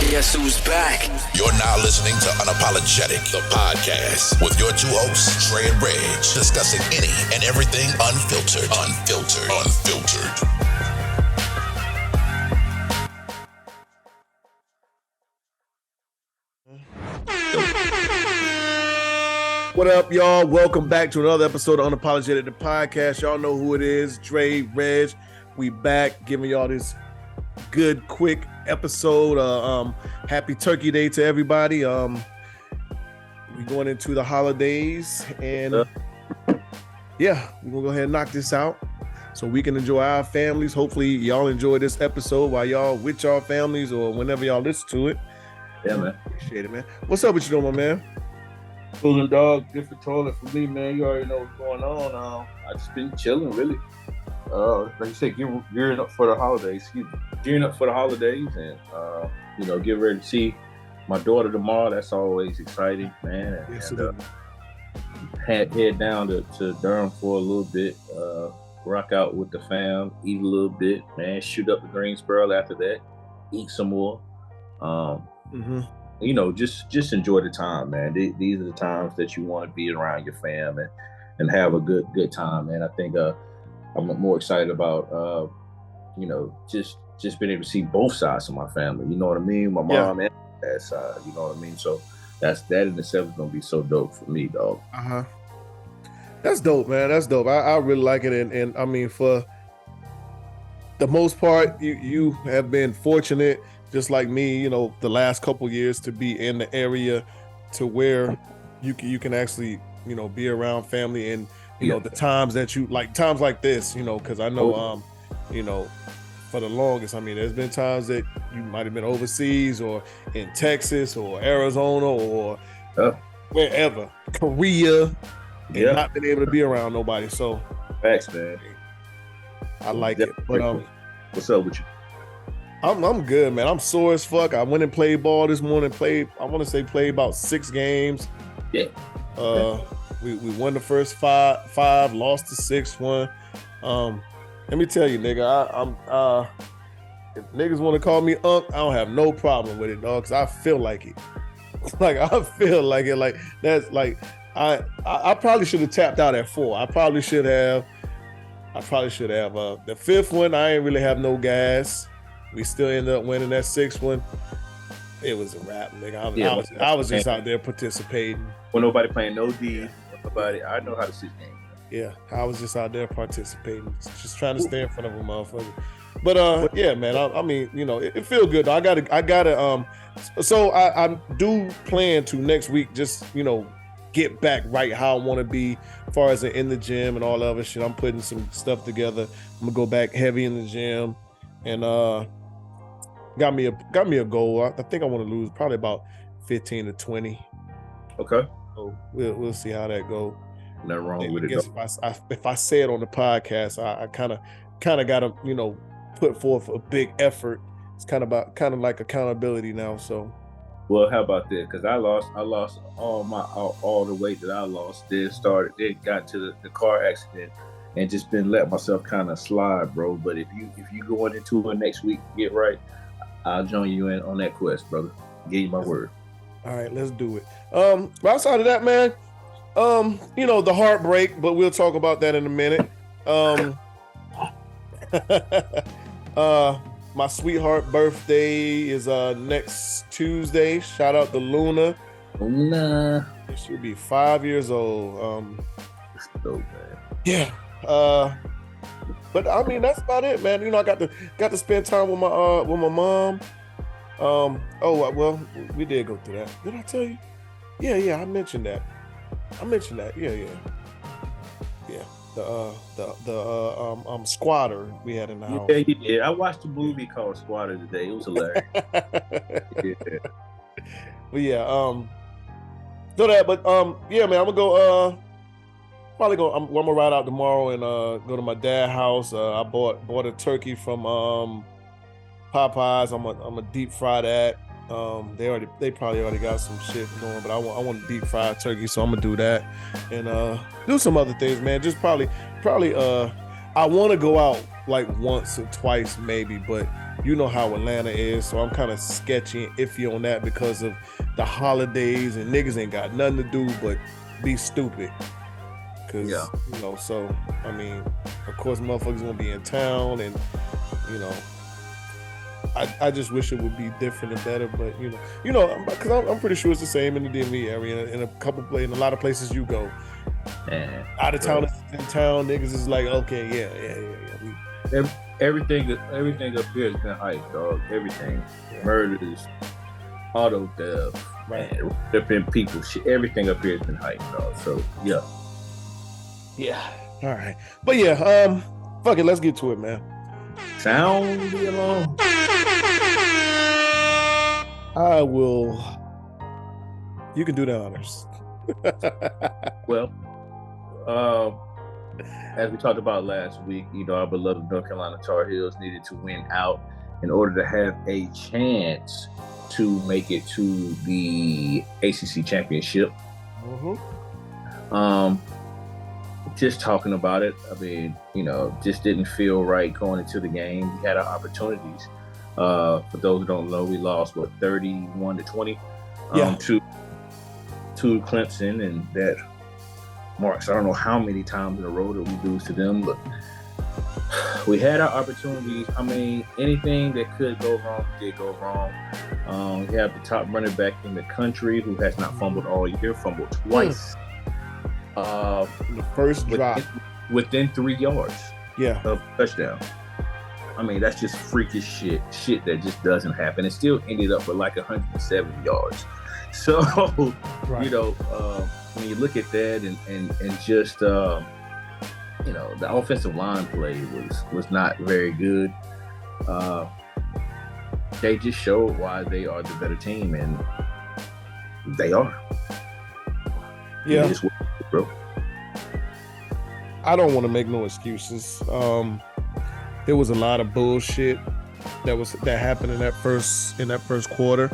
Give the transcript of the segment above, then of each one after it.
Guess who's back? You're now listening to Unapologetic, the podcast, with your two hosts, Trey and Reg, discussing any and everything unfiltered. What up, y'all? Welcome back to another episode of Unapologetic, the podcast. Y'all know who it is, Dre, Reg. We back giving y'all this good, quick episode. Happy Turkey Day to everybody. We going into the holidays, and yeah, we're gonna go ahead and knock this out so we can enjoy our families. Hopefully, y'all enjoy this episode while y'all with y'all families or whenever y'all listen to it. Yeah, man. Appreciate it, man. What's up with you, my man? Cooling dog, different toilet for me, man. You already know what's going on. I just been chilling, really. Like you said, gearing up for the holidays. Gearing up for the holidays, and get ready to see my daughter tomorrow. That's always exciting, man. Yes, and head down to Durham for a little bit. Rock out with the fam, eat a little bit, man. Shoot up to Greensboro after that. Eat some more. Just enjoy the time, man. These are the times that you want to be around your fam and have a good time, man. I think I'm more excited about just being able to see both sides of my family. You know what I mean? My mom and dad side. You know what I mean? So that in itself is gonna be so dope for me, dog. That's dope, man. That's dope. I really like it, and I mean, for the most part, you have been fortunate, just like me, the last couple years, to be in the area to where you can actually, be around family, and the times that you like, times like this, because I know, for the longest, I mean, there's been times that you might have been overseas or in Texas or Arizona or wherever, Korea, and not been able to be around nobody. So thanks, man. I like it. But what's up with you? I'm good, man. I'm sore as fuck. I went and played ball this morning. Played about 6 games. Yeah. We won the first five, lost the 6th one. Let me tell you, nigga, I'm if niggas want to call me Unc, I don't have no problem with it, dog, because I feel like it. I feel like it. Like, that's like, I probably should have tapped out at 4. I probably should have. The 5th one, I ain't really have no gas. We still ended up winning that 6th one. It was a wrap, nigga. I was just out there participating. When nobody playing no D, I know how to sit game. Yeah, I was just out there participating, just trying to stay in front of a motherfucker. But yeah, man. I mean, it feels good. I gotta. So I do plan to next week just get back right how I want to be, as far as in the gym and all other shit. I'm putting some stuff together. I'm gonna go back heavy in the gym, and got me a goal. I think I want to lose probably about 15 to 20. Okay. So we'll see how that goes. Nothing wrong with it. If I say it on the podcast, I kind of got to put forth a big effort. It's kind of like accountability now. So. Well, how about that? Because I lost all the weight that I lost. Then got to the car accident, and just been letting myself kind of slide, bro. But if you going into it next week, get right, I'll join you in on that quest, brother. Give you my word. All right, let's do it. But outside of that, man, the heartbreak, but we'll talk about that in a minute. My sweetheart birthday is next Tuesday. Shout out to Luna. She'll be 5 years old. That's dope, man. Yeah. But I mean, that's about it, man. I got to spend time with my mom. Well, we did go through that. Did I tell you? Yeah, I mentioned that. Yeah. The squatter we had in the house. Yeah, you did. I watched a movie called Squatter today. It was hilarious. Yeah. But yeah, yeah, man, I'm gonna go. I'm gonna ride out tomorrow and go to my dad's house. I bought a turkey from Popeyes. I'm gonna deep fry that. They probably already got some shit going, but I want a deep fried turkey, so I'm gonna do that and do some other things, man. Just probably I want to go out like once or twice maybe, but you know how Atlanta is, so I'm kind of sketchy and iffy on that because of the holidays and niggas ain't got nothing to do but be stupid. Cause you know, so I mean, of course, motherfuckers gonna be in town, and you know, I just wish it would be different and better, but you know, because I'm pretty sure it's the same in the DMV area, in a lot of places you go. Out of town, in town, niggas is like, okay, yeah. Everything up here has been hyped, dog. Everything, murders, auto theft, man, ripping people, shit. Everything up here has been hyped, dog. So yeah. All right, but yeah, fuck it, let's get to it, man. Sound the alarm. I will. You can do the honors. Well, as we talked about last week, you know, our beloved North Carolina Tar Heels needed to win out in order to have a chance to make it to the ACC championship. Just talking about it, I mean, you know, just didn't feel right going into the game. We had our opportunities. For those who don't know, we lost 31-20 to Clemson, and that marks I don't know how many times in a row that we lose to them, but we had our opportunities. I mean, anything that could go wrong did go wrong. We have the top running back in the country who has not fumbled all year, fumbled twice. The first drop within 3 yards of touchdown. I mean, that's just freakish shit that just doesn't happen. It still ended up with like 170 yards. So, you know, when you look at that and just, you know, the offensive line play was not very good. They just showed why they are the better team, and they are. Yeah. Bro. I don't want to make no excuses. There was a lot of bullshit that happened in that first quarter.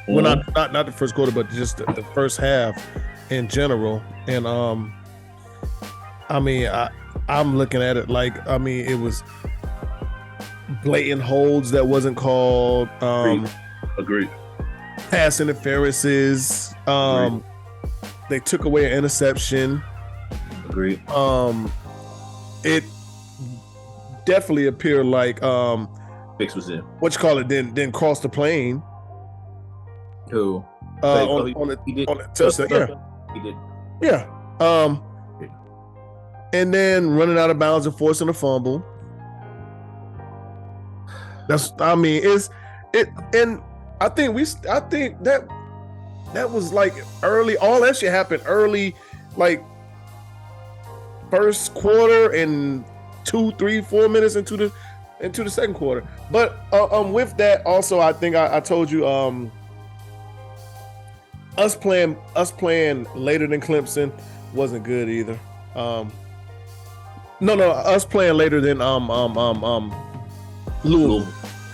Well, not the first quarter, but just the first half in general. And I mean, I'm looking at it like, I mean, it was blatant holds that wasn't called. Agreed. Pass interferences. They took away an interception. Agreed. It definitely appeared like Fix was in. What you call it? Didn't cross the plane. Who? On the touchdown. Yeah. He did. Yeah. And then running out of bounds and forcing a fumble. And I think that was like early. All that shit happened early, like first quarter and 2, 3, 4 minutes into the second quarter. But with that, also, I think I told you, us playing later than Clemson wasn't good either. Us playing later than Louisville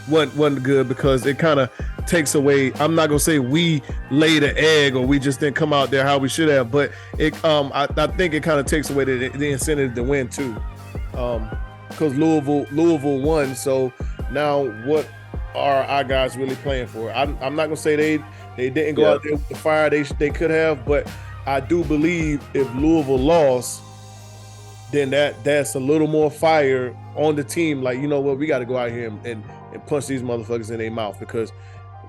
wasn't good, because it kind of takes away. I'm not gonna say we laid an egg or we just didn't come out there how we should have, but it I think it kind of takes away the incentive to win too, because Louisville won. So now what are our guys really playing for? I'm not gonna say they didn't go out there with the fire they could have, but I do believe if Louisville lost, then that's a little more fire on the team. Like, you know what, we got to go out here and punch these motherfuckers in their mouth, because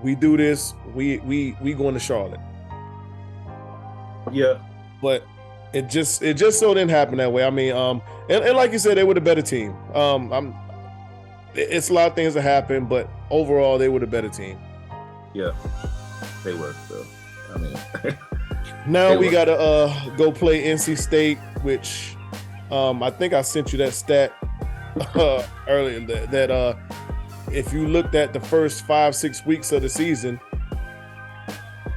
we do this, we going to Charlotte. Yeah, but it just so didn't happen that way. I mean, and like you said, they were the better team. It's a lot of things that happen, but overall, they were the better team. Yeah, they were. So, I mean, now we got to go play NC State, which I think I sent you that stat earlier that if you looked at the first 5-6 weeks of the season,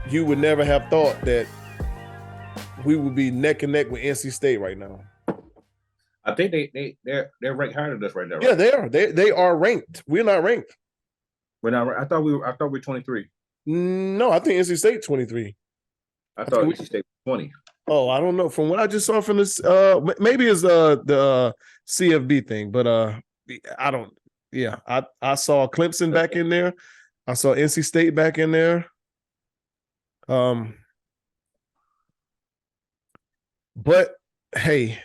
you would never have thought that we would be neck and neck with NC State right now. I think they're ranked higher than us right now. Right? Yeah, they are. They are ranked. We're not ranked. We're not. I thought we were 23. No, I think NC State 23. I thought NC State 20. Oh, I don't know. From what I just saw from this, maybe it's the CFB thing, but I don't. Yeah, I saw Clemson back in there. I saw NC State back in there. But hey,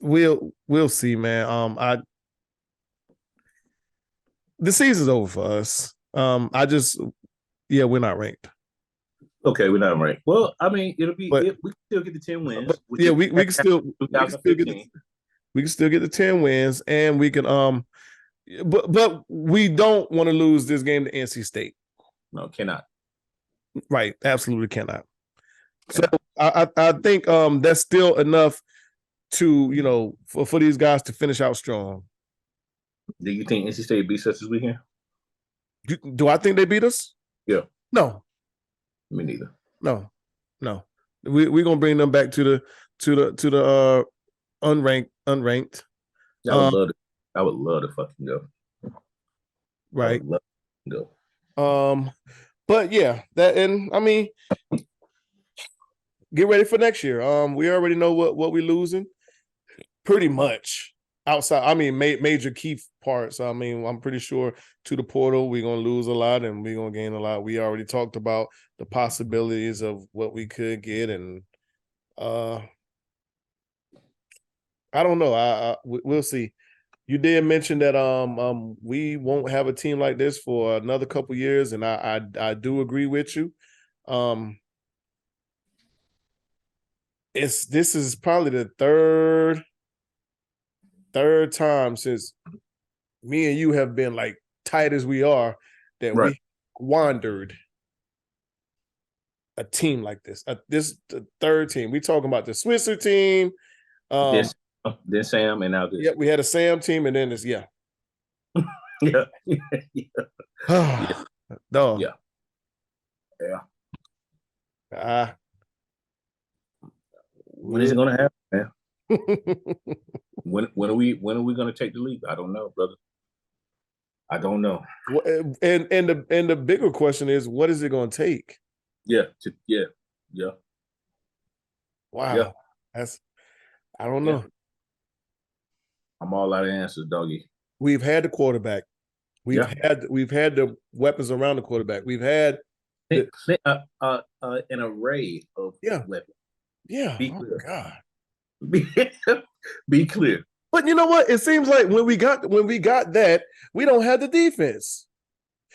we'll see, man. The season's over for us. We're not ranked. Okay, we're not ranked. Well, I mean, we can still get the 10 wins. We can still get the 10 wins, and we can but we don't want to lose this game to NC State. No, cannot. Right, absolutely cannot. So I think that's still enough to for these guys to finish out strong. Do you think NC State beats us this weekend? Do I think they beat us? Yeah. No. Me neither. No. We're gonna bring them back to the unranked. I would love to fucking go. Right. Go. But yeah, get ready for next year. We already know what we're losing, pretty much. Outside, major key parts. I'm pretty sure to the portal, we're gonna lose a lot and we're gonna gain a lot. We already talked about the possibilities of what we could get, and I don't know. We'll see. You did mention that we won't have a team like this for another couple years, and I do agree with you. This is probably the third time since me and you have been like tight as we are that we wandered a team like this. This the third team. We talking about the Switzer team. Then Sam, and now this. Yeah, we had a Sam team, and then this. Yeah. Yeah. No. Yeah. When is it gonna happen, man? When are we gonna take the leap? I don't know, brother. I don't know. And the bigger question is, what is it gonna take? Yeah. Wow. Yeah. I don't know. I'm all out of answers, doggy. We've had the quarterback. We've had the weapons around the quarterback. We've had an array of weapons. Yeah. Be clear. God. Be clear. But you know what? It seems like when we got that, we don't have the defense.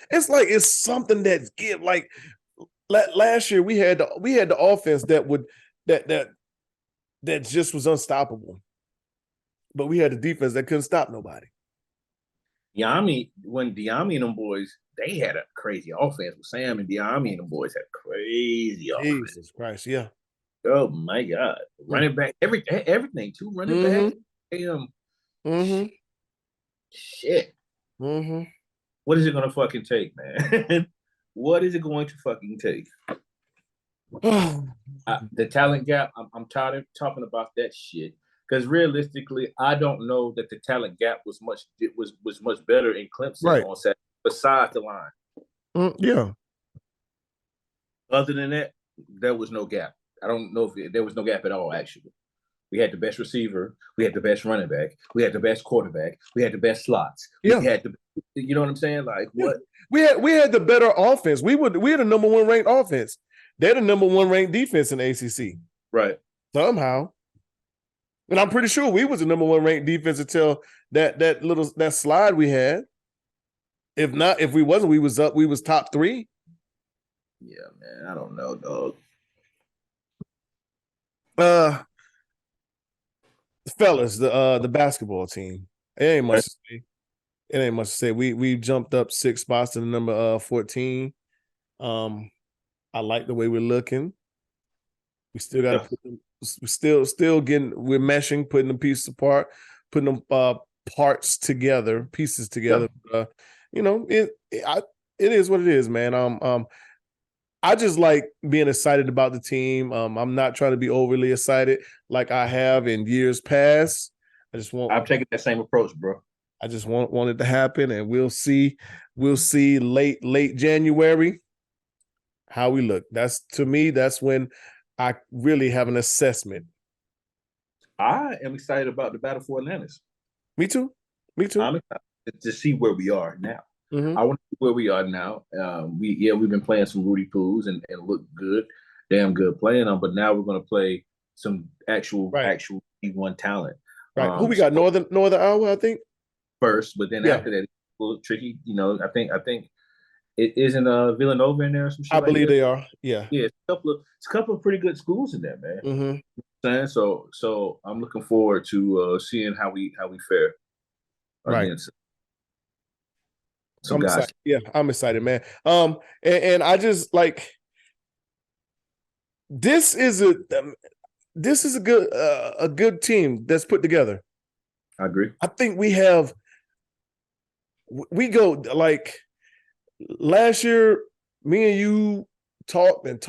It's like it's something that's like last year we had the offense that just was unstoppable. But we had the defense that couldn't stop nobody. When Diami and them boys, they had a crazy offense. Sam and Diami and them boys had crazy offense. Jesus Christ, yeah. Oh my God. Running back, everything, too. Running back. Shit. What is it gonna fucking take, man? What is it going to fucking take? The talent gap, I'm tired of talking about that shit. Because realistically, I don't know that the talent gap was much better in Clemson on Saturday, besides the line. Yeah. Other than that, there was no gap. I don't know if there was no gap at all, actually. We had the best receiver. We had the best running back. We had the best quarterback. We had the best slots. Yeah. We had you know what I'm saying? Like, what? We had the better offense. We had the number one ranked offense. They're the number one ranked defense in the ACC. Right. Somehow. And I'm pretty sure we was the number one ranked defense until that slide we had. If not, if we wasn't, we was top 3. Yeah, man. I don't know, dog. Fellas, the basketball team. It ain't much to say. We jumped up 6 spots to the number 14. I like the way we're looking. We still got to put them. We're meshing, putting the pieces apart, putting them pieces together. Yeah. It is what it is, man. I just like being excited about the team. I'm not trying to be overly excited like I have in years past. I'm taking that same approach, bro. I just want it to happen, and we'll see. We'll see late January how we look. That's when I really have an assessment. I am excited about the battle for Atlantis. Me too. Me too. I'm excited to see where we are now. Mm-hmm. I want to see where we are now. We've been playing some Rudy Poos and look good, damn good playing them. But now we're going to play some actual D1 talent. Right. Who we got? Northern Iowa, I think. First, but then after that, it's a little tricky. You know, I think it isn't Villanova in there or some shit. I believe they are. Yeah. Yeah, it's a couple of pretty good schools in there, man. Mm-hmm. So I'm looking forward to seeing how we fare against some guys. Excited. Yeah, I'm excited, man. And I just like this is a good team that's put together. I agree. I think we go like last year, me and you talked and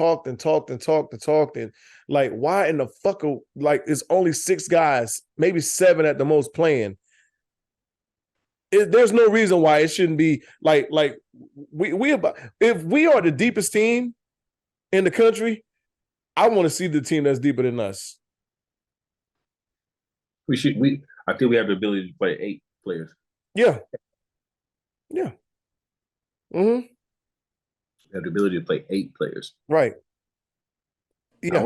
like, why in the fuck like it's only 6 guys, maybe 7 at the most playing. There's no reason why it shouldn't be like if we are the deepest team in the country, I want to see the team that's deeper than us. I think we have the ability to play 8 players. Yeah. Mm-hmm. We have the ability to play 8 players. Right. Yeah. I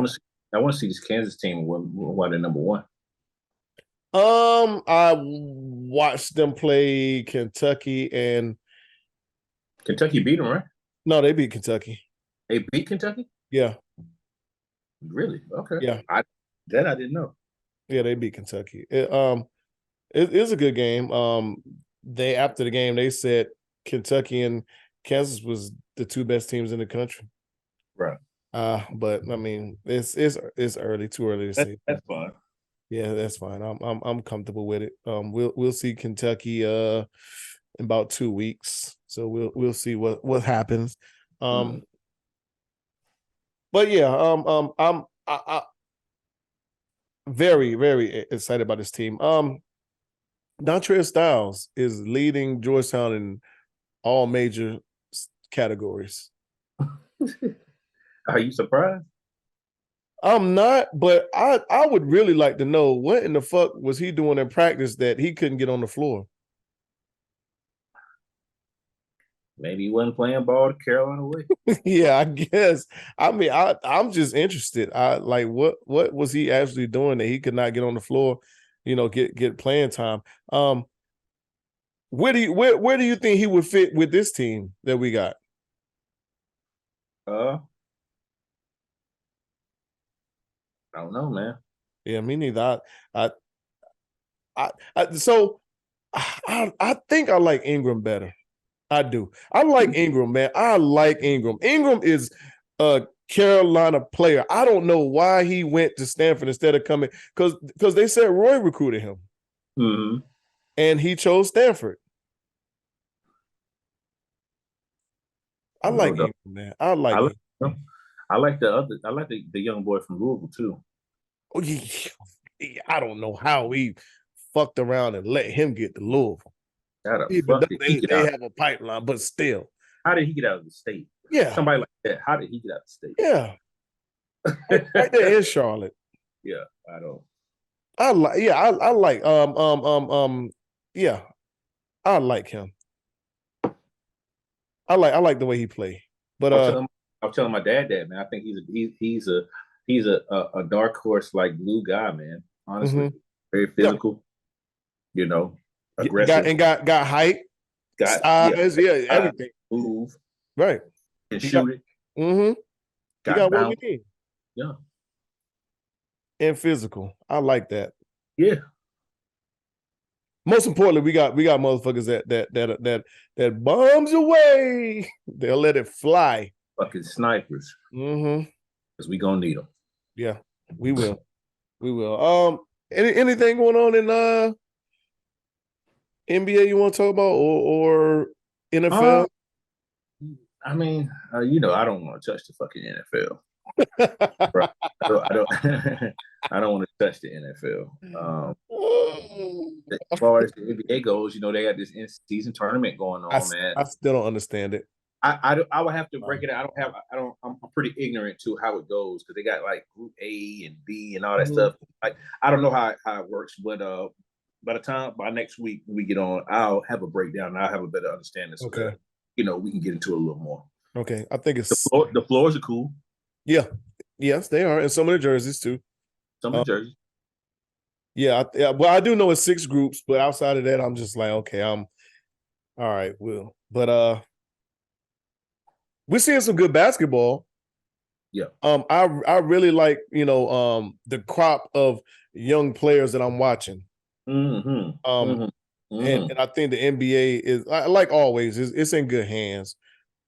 want to see this Kansas team why they're number 1. I watched them play Kentucky and Kentucky beat them, right? No, they beat Kentucky. They beat Kentucky? Yeah. Really? Okay. Yeah. I didn't know. Yeah, they beat Kentucky. It is a good game. After the game, they said Kentucky and Kansas was the 2 best teams in the country. Right. But I mean, it's early, too early to say. That's fine. Yeah, that's fine. I'm comfortable with it. We'll see Kentucky in about 2 weeks, so we'll see what happens. But yeah, I'm very, very excited about this team. Dontrell Styles is leading Georgetown in all major categories. Are you surprised? I'm not, but I would really like to know what in the fuck was he doing in practice that he couldn't get on the floor. Maybe he wasn't playing ball to Carolina way. Yeah, I guess. I mean, I'm just interested. Like what was he actually doing that he could not get on the floor, get playing time. Where do you think he would fit with this team that we got? I don't know, man. Yeah, me neither. I think I like Ingram better. I do. I like Ingram, man. I like Ingram. Ingram is a Carolina player. I don't know why he went to Stanford instead of coming, because they said Roy recruited him. Mm-hmm. And he chose Stanford. I like Ingram, man. I like the young boy from Louisville too. Oh, yeah. I don't know how he fucked around and let him get to Louisville. They have a pipeline, but still. How did he get out of the state? Yeah. Somebody like that. How did he get out of the state? Yeah. Right there in Charlotte. Yeah, I like him. I like the way he played. But I'm telling my dad that, man. I think he's a dark horse like blue guy, man. Honestly, very physical. Aggressive. Got height, size, everything. Move, right, and shoot it. Mm-hmm. Got what we need. Yeah, and physical. I like that. Yeah. Most importantly, we got motherfuckers that bombs away. They'll let it fly. Fucking snipers. Mm-hmm. Because we gonna need them. Yeah, we will. We will. Anything going on in NBA you want to talk about or NFL? I mean, I don't want to touch the fucking NFL. Right. I don't want to touch the NFL. As far as the NBA goes, they got this in-season tournament going on, man. I still don't understand it. I would have to break it out. I'm I'm pretty ignorant to how it goes because they got like Group A and B and all that Mm-hmm. stuff. Like I don't know how it works, but by next week when we get on, I'll have a breakdown and I'll have a better understanding. So Okay. that, we can get into it a little more. Okay. I think it's the floors are cool. Yeah. Yes, they are, and some of the jerseys too. Some of the jerseys. Yeah. Well, I do know it's 6 groups, but outside of that, I'm just like, okay, I'm all right. Will, but we're seeing some good basketball. Yeah. I really like the crop of young players that I'm watching. And I think the NBA is like always it's in good hands.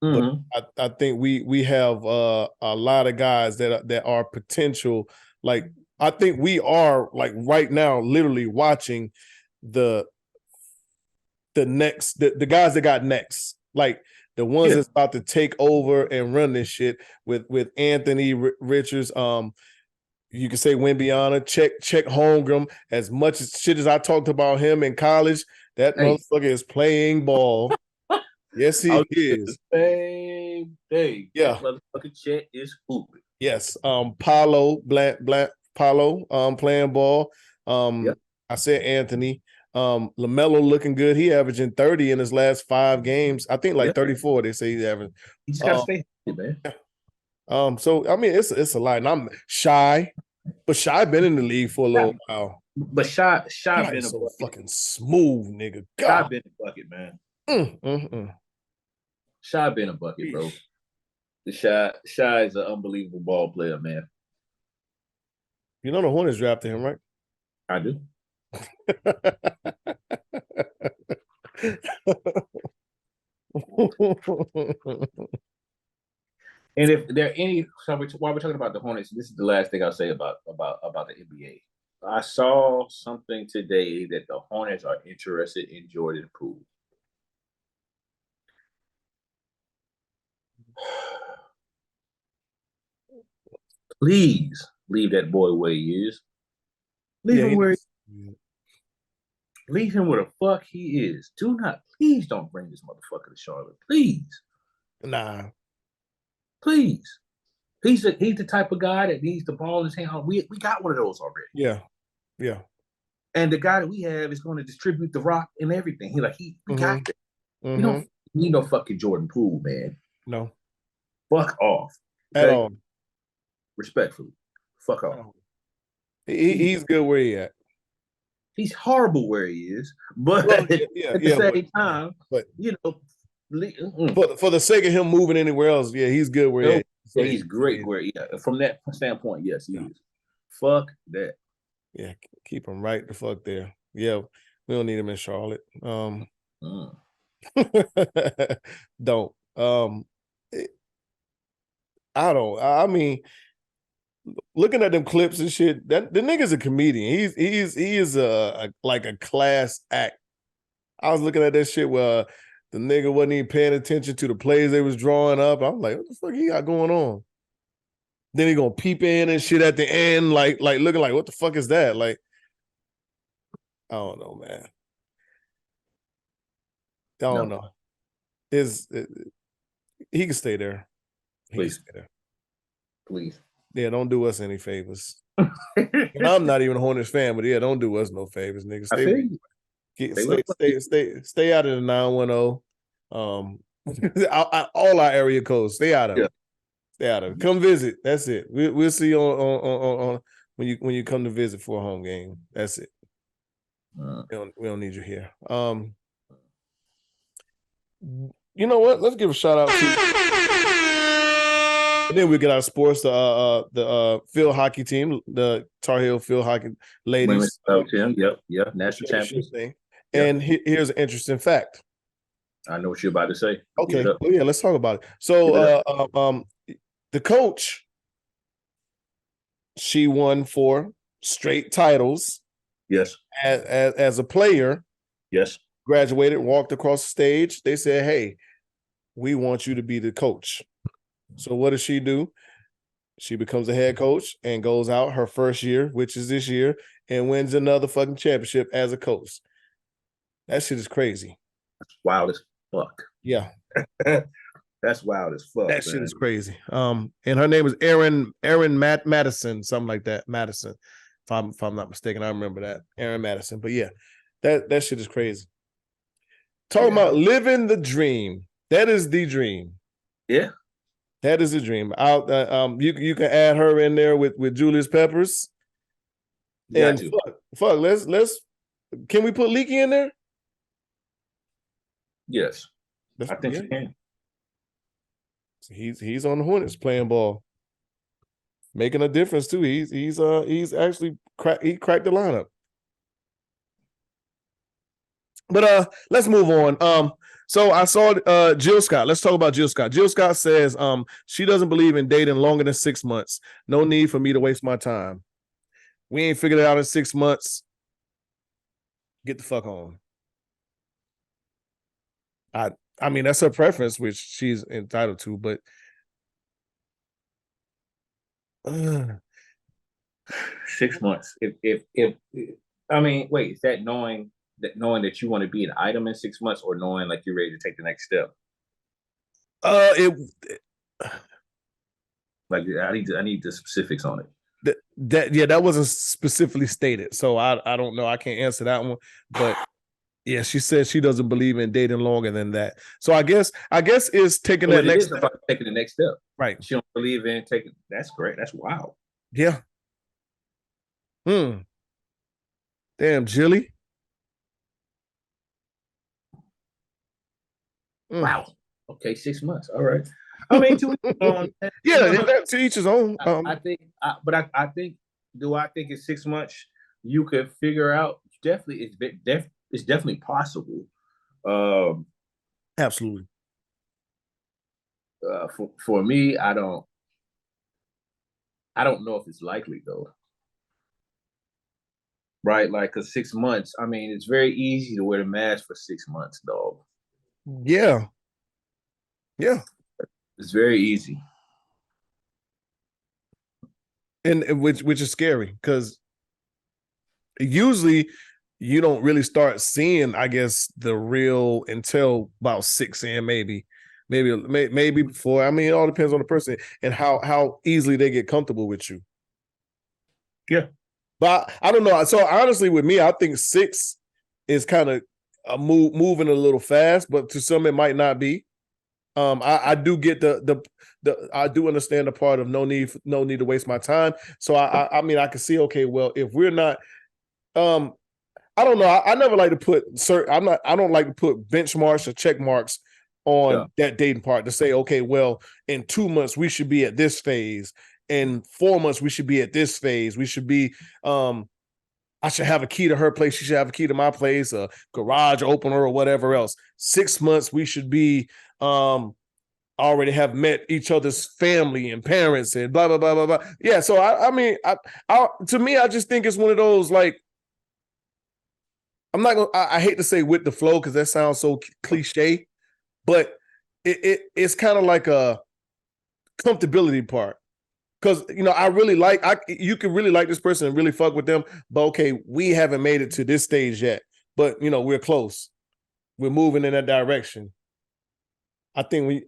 But I think we have a lot of guys that are potential. Like I think we are like right now literally watching the next the guys that got next. Like the ones that's about to take over and run this shit with Anthony Richards. You can say Wimbiana, check Holmgren. As much as shit as I talked about him in college, that motherfucker is playing ball. Yes, he is. Same thing. Yeah. That motherfucking Chet is hooping. Yes. Paulo, Paulo, playing ball. I said Anthony. LaMelo looking good. He averaging 30 in his last 5 games. I think like 34. They say he's averaging. He just gotta stay healthy, man. So I mean, it's a lot. And I'm Shy, but Shy been in the league for a little while. But Shy been so fucking smooth, nigga. God. Shy been a bucket, man. Shy been a bucket, bro. The Shy is an unbelievable ball player, man. You know the Hornets drafted him, right? I do. And if there are any, while we're talking about the Hornets, this is the last thing I'll say about the NBA. I saw something today that the Hornets are interested in Jordan Poole. Please leave that boy where he is. Leave him where the fuck he is. Please don't bring this motherfucker to Charlotte. Please. Nah. Please. He's the type of guy that needs the ball in his hand. We got one of those already. Yeah. Yeah. And the guy that we have is going to distribute the rock and everything. We got that. We don't need no fucking Jordan Poole, man. No. Fuck off. Okay? At all. Respectfully. Fuck off. He's good where he at. He's horrible where he is, but at the same time, for the sake of him moving anywhere else, he's good where he is. Yeah, he's great where from that standpoint, yes, he is. Fuck that. Yeah, keep him right the fuck there. Yeah, we don't need him in Charlotte. Don't. I mean, looking at them clips and shit, that the nigga's a comedian. He is a class act. I was looking at that shit where the nigga wasn't even paying attention to the plays they was drawing up. I'm like, what the fuck he got going on? Then he gonna peep in and shit at the end, like looking like, what the fuck is that? Like, I don't know, man. I don't know. He can stay there. Please. Please. Yeah, don't do us any favors. And I'm not even a Hornets fan, but don't do us no favors, nigga. Stay out of the 910. All our area codes. Stay out of it. Stay out of it. Come visit. That's it. We'll see you on when you come to visit for a home game. That's it. We don't need you here. You know what? Let's give a shout out to. And then we get our sports, the field hockey team, the Tar Heel field hockey ladies. Yep, national champions. And here's an interesting fact. I know what you're about to say. Okay, let's talk about it. So, the coach, she won 4 straight titles. Yes. As a player. Yes. Graduated, walked across the stage. They said, "Hey, we want you to be the coach." So what does she do? She becomes a head coach and goes out her first year, which is this year, and wins another fucking championship as a coach. That shit is crazy. That's wild as fuck. Yeah. That's wild as fuck. That man. shit is crazy. And her name is Erin Madison, something like that. Madison, if I'm not mistaken, I remember that. Erin Madison. But yeah, that shit is crazy. Talking about living the dream. That is the dream. Yeah. That is the dream. You can add her in there with Julius Peppers. And fuck, let's can we put Leaky in there? Yes. I think you can. He's on the Hornets playing ball, making a difference too. He's actually cracked the lineup. But let's move on. So I saw Jill Scott. Let's talk about Jill Scott. Jill Scott says she doesn't believe in dating longer than 6 months. No need for me to waste my time. We ain't figured it out in 6 months. Get the fuck on. I mean, that's her preference, which she's entitled to, but 6 months. If I mean, wait, is that knowing that you want to be an item in 6 months, or knowing like you're ready to take the next step? Like I need the specifics on it. That wasn't specifically stated, so I don't know. I can't answer that one, but yeah, she says she doesn't believe in dating longer than that. So I guess it's taking that next step. Taking the next step, right? She don't believe in taking. That's great. That's wild. Yeah. Damn, Jilly. Wow. Okay, 6 months. All right. I mean, to each own. Yeah, to each his own. I think do I think in 6 months you could figure out? Definitely, it's definitely possible. Absolutely. For me, I don't know if it's likely though. Right, like, cause 6 months. I mean, it's very easy to wear the mask for 6 months, dog. Yeah. It's very easy, and which is scary because usually you don't really start seeing, I guess, the real until about 6 in, maybe before. I mean, it all depends on the person and how easily they get comfortable with you. Yeah. But I don't know. So honestly, with me, I think 6 is kind of moving a little fast, but to some it might not be. I do get the I do understand the part of no need to waste my time. So I mean, I can see, okay, well, if we're not, I don't know. I never like to put I don't like to put benchmarks or check marks on that dating part to say, okay, well, in 2 months we should be at this phase. In 4 months we should be at this phase. We should be I should have a key to her place. She should have a key to my place, a garage opener or whatever else. 6 months we should be already have met each other's family and parents and blah blah blah blah blah. Yeah, so I mean, to me, I just think it's one of those, like, I'm not gonna. I hate to say with the flow because that sounds so cliche, but it's kind of like a comfortability part. Because I really you can really like this person and really fuck with them, but okay, we haven't made it to this stage yet, but we're close. We're moving in that direction. I think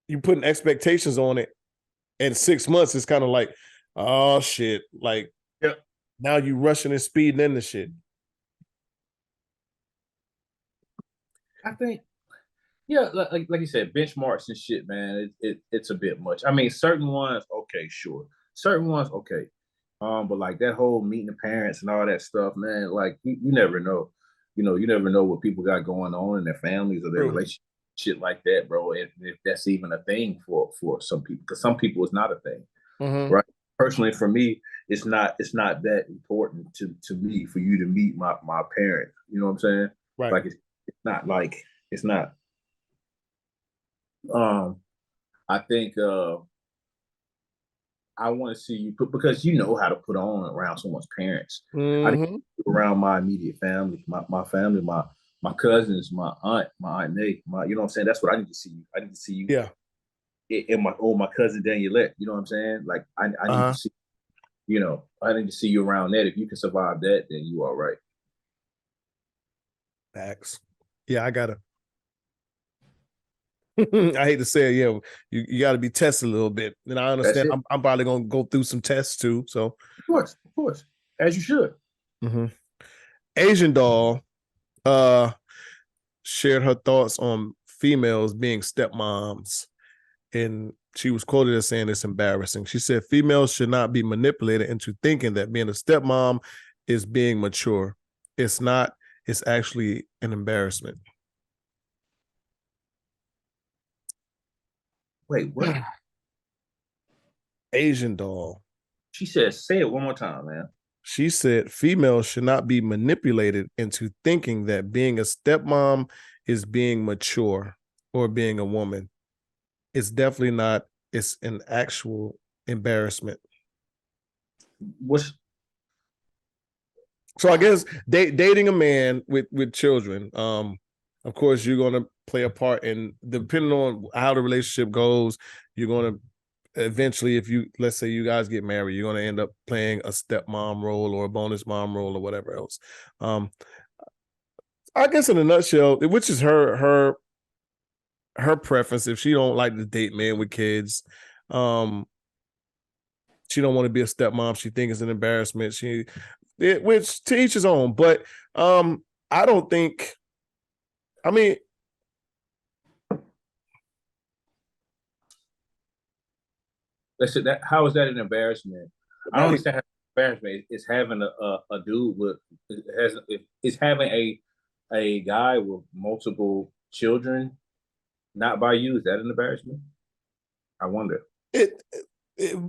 you putting expectations on it, and 6 months is kind of like, oh shit, like, now you rushing and speeding into shit. I think, yeah, like you said, benchmarks and shit, man. It's a bit much. I mean, certain ones, okay, sure. Certain ones, okay. But like that whole meeting the parents and all that stuff, man. Like you never know. You never know what people got going on in their families or their relationship, shit like that, bro. If that's even a thing for some people, because some people it's not a thing, right? Personally, for me, it's not that important to me for you to meet my parents. You know what I'm saying? Right. Like it's not like it's not. I think I want to see you because you know how to put on around someone's parents. Around my immediate family, my family, my cousins, my aunt Nate, you know what I'm saying? That's what I need to see you. I need to see you. Yeah. And my cousin Danielette, you know what I'm saying? Like I need to see, I need to see you around that. If you can survive that, then you all right. Facts. Yeah, I gotta I hate to say it, yeah, you got to be tested a little bit, and I That's understand. it. I'm probably gonna go through some tests too. So, Of course, as you should. mhm. Asian doll uh shared her thoughts on females being stepmoms, and she was quoted as saying it's embarrassing. She said females should not be manipulated into thinking that being a stepmom is being mature. It's not. It's actually an embarrassment. Wait, what? Asian doll. She said, "Say it one more time, man." She said females should not be manipulated into thinking that being a stepmom is being mature or being a woman. It's definitely not. It's an actual embarrassment. What's So I guess dating a man with children, of course, you're going to play a part in, depending on how the relationship goes, you're going to eventually, if you, let's say you guys get married, you're going to end up playing a stepmom role or a bonus mom role or whatever else. I guess in a nutshell, which is her preference. If she don't like to date men with kids, she don't want to be a stepmom. She thinks it's an embarrassment. Which to each his own. But I don't think. I mean, That's it. That how is that an embarrassment? I don't right. understand how embarrassment is having a dude with is having a guy with multiple children not by you. Is that an embarrassment? I wonder.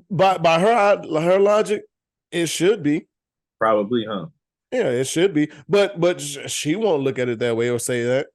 By her logic, it should be. Probably, huh? Yeah, it should be. But she won't look at it that way or say that.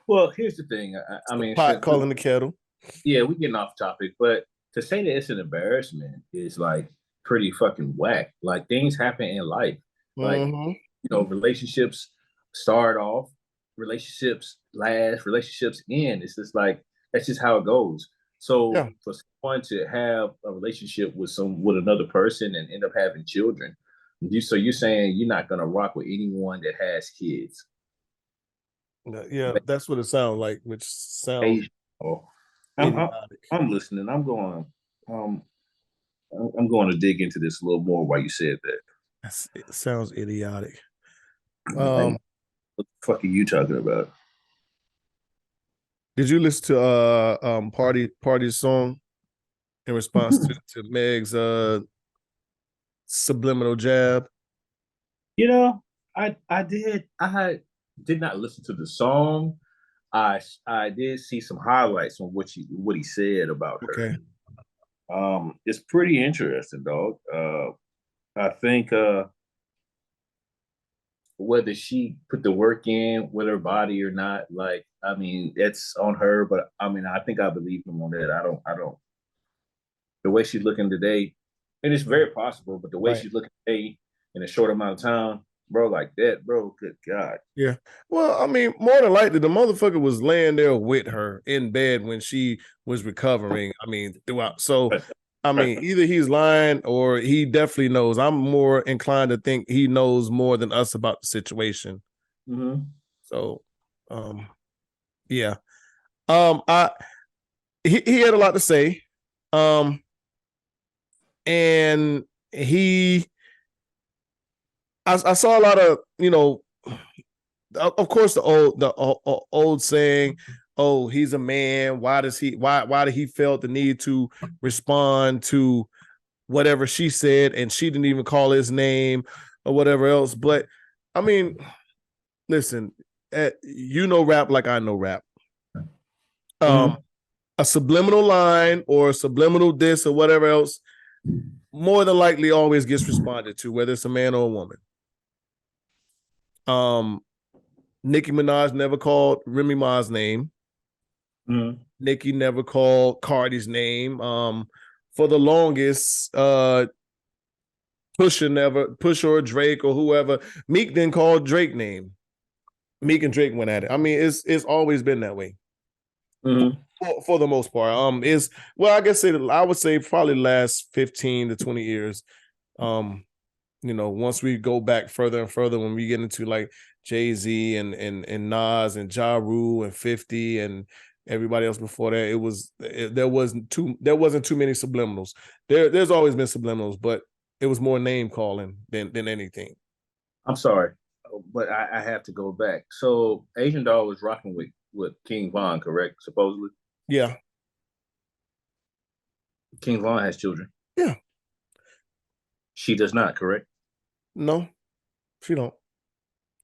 Well, here's the thing. I mean, Pot calling the kettle. yeah, we're getting off topic, but to say that it's an embarrassment is like pretty fucking whack. Like things happen in life. Like, Mm-hmm. relationships start off, relationships last, relationships end. It's just like that's just how it goes. So Yeah. for someone to have a relationship with another person and end up having children, you're saying you're not gonna rock with anyone that has kids. Yeah, that's what it sounds like, which sounds Asian. Oh, I'm idiotic. I'm listening. Um I'm going to dig into this a little more while you said It sounds idiotic. that. Like, what the fuck are you talking about? Did you listen to Pardi's song in response to Meg's subliminal jab? You know, I did not listen to the song. I did see some highlights on what he said about her. Okay. It's pretty interesting, dog. I think whether she put the work in with her body or not, like I mean, it's on her. But I mean, I think I believe him on that. I don't. The way she's looking today, and it's very possible, but the way Right. she's looking today in a short amount of time, bro, like that, bro. Good God. Yeah. Well, I mean, more than likely, the motherfucker was laying there with her in bed when she was recovering. I mean, throughout. So, I mean, either he's lying or he definitely knows. I'm more inclined to think he knows more than us about the situation. Mm-hmm. So, yeah. I he had a lot to say. And I saw a lot of, of course, the old saying, "Oh, he's a man. Why did he feel the need to respond to whatever she said, and she didn't even call his name or whatever else?" But I mean, listen, you know rap like I know rap. A subliminal line or a subliminal this or whatever else more than likely always gets responded to, whether it's a man or a woman. Nicki Minaj never called Remy Ma's name. Mm-hmm. Nicki never called Cardi's name. For the longest, Pusha or Drake or whoever, Meek didn't call Drake name. Meek and Drake went at it. I mean, it's always been that way. Mm-hmm. For the most part. I would say probably last 15 to 20 years. Once we go back further and further, when we get into like Jay-Z and Nas and Ja Rule and 50 and Everybody else before that, there wasn't too many subliminals. There's always been subliminals, but it was more name calling than anything. I'm sorry, but I have to go back. So Asian Doll was rocking with King Von, correct? Supposedly. Yeah. King Von has children. Yeah. She does not, correct? No, she don't.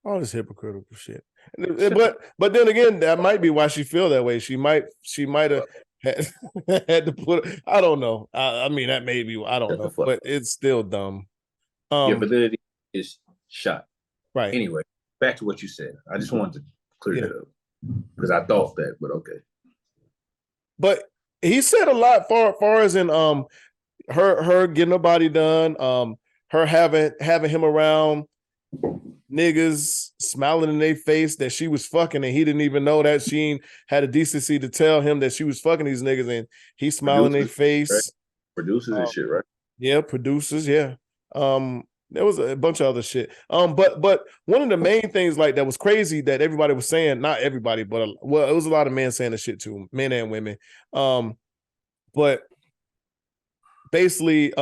All this hypocritical shit. But then again, that might be why she feel that way. She might have had to put. I don't know. I mean, that may be. I don't know, but it's still dumb. Your validity is shot. Right. Anyway, back to what you said. I just wanted to clear that up because I thought that, but okay. But he said a lot far as in her getting her body done, her having him around niggas, smiling in their face that she was fucking and he didn't even know that. She had a decency to tell him that she was fucking these niggas and he smiling in their face. Right? Producers and shit, right? Yeah, producers, yeah. There was a bunch of other shit. But one of the main things like that was crazy that everybody was saying, not everybody, but it was a lot of men saying the shit too, men and women. But basically,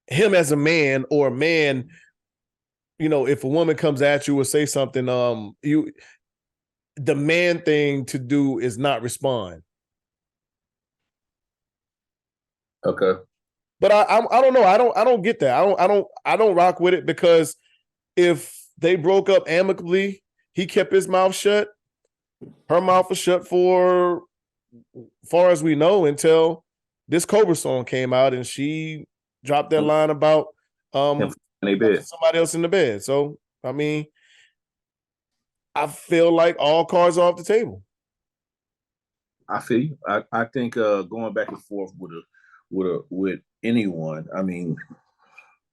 him as a man or a man, you know, if a woman comes at you or say something, the man thing to do is not respond. Okay. But I don't know. I don't get that. I don't rock with it because if they broke up amicably, he kept his mouth shut. Her mouth was shut for far as we know until this Cobra song came out and she dropped that line about somebody else in the bed. So I mean, I feel like all cards are off the table. I feel you. I think going back and forth with anyone, I mean,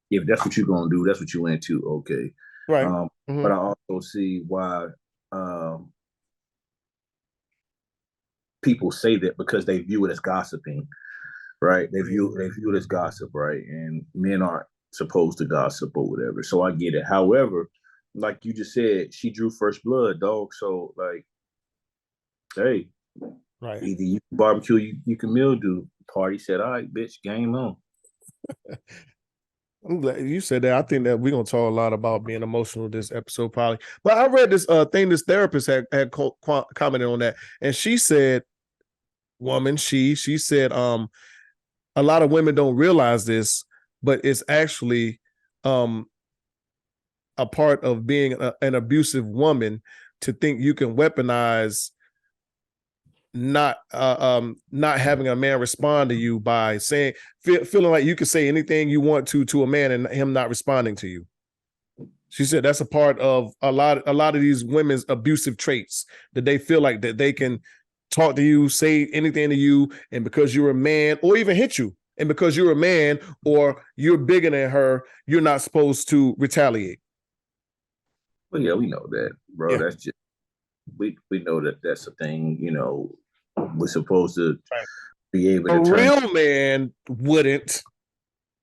if that's what you're gonna do, that's what you into, okay. Right. But I also see why people say that because they view it as gossiping, right? They view it as gossip, right? And men aren't supposed to gossip or whatever. So I get it. However, like you just said, she drew first blood, dog. So like, hey, right. Either you can barbecue, you can mildew. Pardi said, all right, bitch, game on. I'm glad you said that. I think that we're gonna talk a lot about being emotional this episode, probably. But I read this thing this therapist had commented on that, and she said, she said, a lot of women don't realize this, but it's actually a part of being an abusive woman to think you can weaponize not having a man respond to you by saying feeling like you can say anything you want to a man and him not responding to you. She said that's a part of a lot of these women's abusive traits, that they feel like that they can talk to you, say anything to you, and because you're a man, or even hit you, and because you're a man or you're bigger than her, you're not supposed to retaliate. Well, yeah, we know that, bro. Yeah. That's just we know that that's a thing. You know, we're supposed to be able to. A real man wouldn't.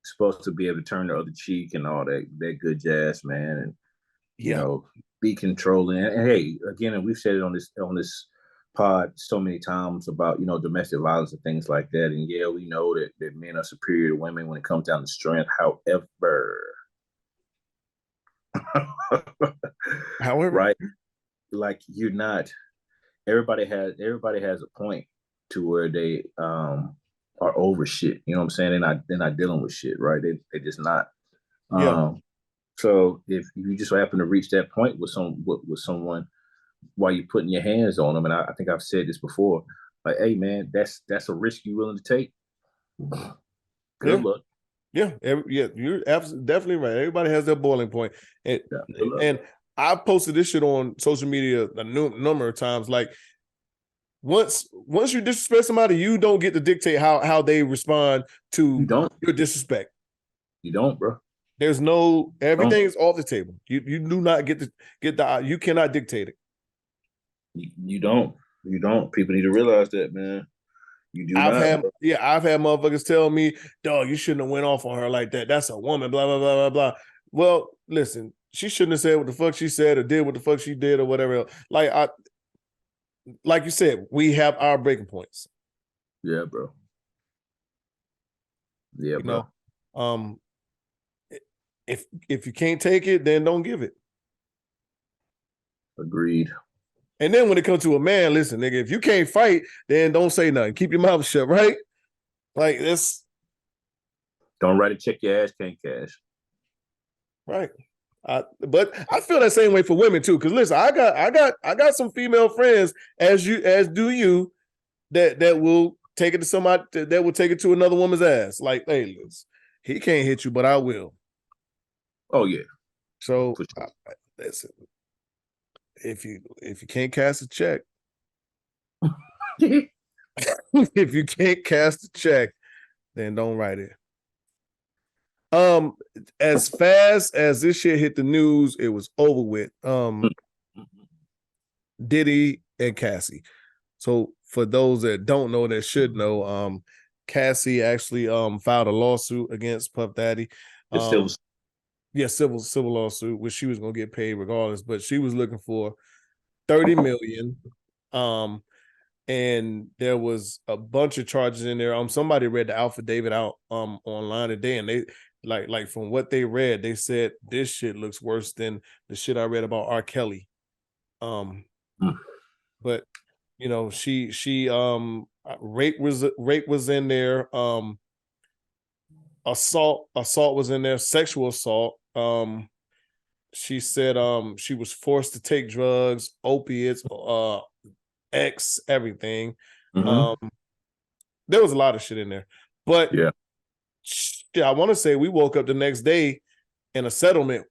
Supposed to be able to turn the other cheek and all that good jazz, man, and you know, be controlling. And hey, again, and we've said it on this pod so many times about, you know, domestic violence and things like that. And yeah, we know that men are superior to women when it comes down to strength. However, right? Like you're not. Everybody has a point to where they are over shit. You know what I'm saying? They're not dealing with shit, right? They just not. So if you just happen to reach that point with someone while you're putting your hands on them, and I think I've said this before, like, hey man, that's a risk you're willing to take. Good luck. Yeah, you're absolutely definitely right. Everybody has their boiling point, and I posted this shit on social media a number of times. Like, once you disrespect somebody, you don't get to dictate how they respond to your disrespect. You don't, bro. There's no, everything is off the table. You do not get the you cannot dictate it. You don't. People need to realize that, man. You do I've had motherfuckers tell me, dog, you shouldn't have went off on her like that. That's a woman, blah, blah, blah, blah, blah. Well, listen, she shouldn't have said what the fuck she said or did what the fuck she did or whatever else. Like, like you said, we have our breaking points. Yeah, bro. Yeah, you bro. know, if you can't take it, then don't give it. Agreed. And then when it comes to a man, listen, nigga, if you can't fight, then don't say nothing. Keep your mouth shut, right? Like this. Don't write a check your ass can't cash. Right. But I feel that same way for women too. Because listen, I got some female friends, as do you, that will take it to somebody that will take it to another woman's ass. Like, hey, listen, he can't hit you, but I will. Oh yeah. So listen, if you can't cast a check, if you can't cast a check, then don't write it. As fast as this shit hit the news, it was over with. Diddy and Cassie. So for those that don't know, that should know, Cassie actually filed a lawsuit against Puff Daddy. Civil lawsuit, which she was gonna get paid regardless, but she was looking for $30 million. And there was a bunch of charges in there. Somebody read the affidavit out online today, and they like from what they read, they said this shit looks worse than the shit I read about R. Kelly. But you know, she rape was in there, assault was in there, sexual assault. She said she was forced to take drugs, opiates, X, everything. There was a lot of shit in there, but yeah, I want to say we woke up the next day and a settlement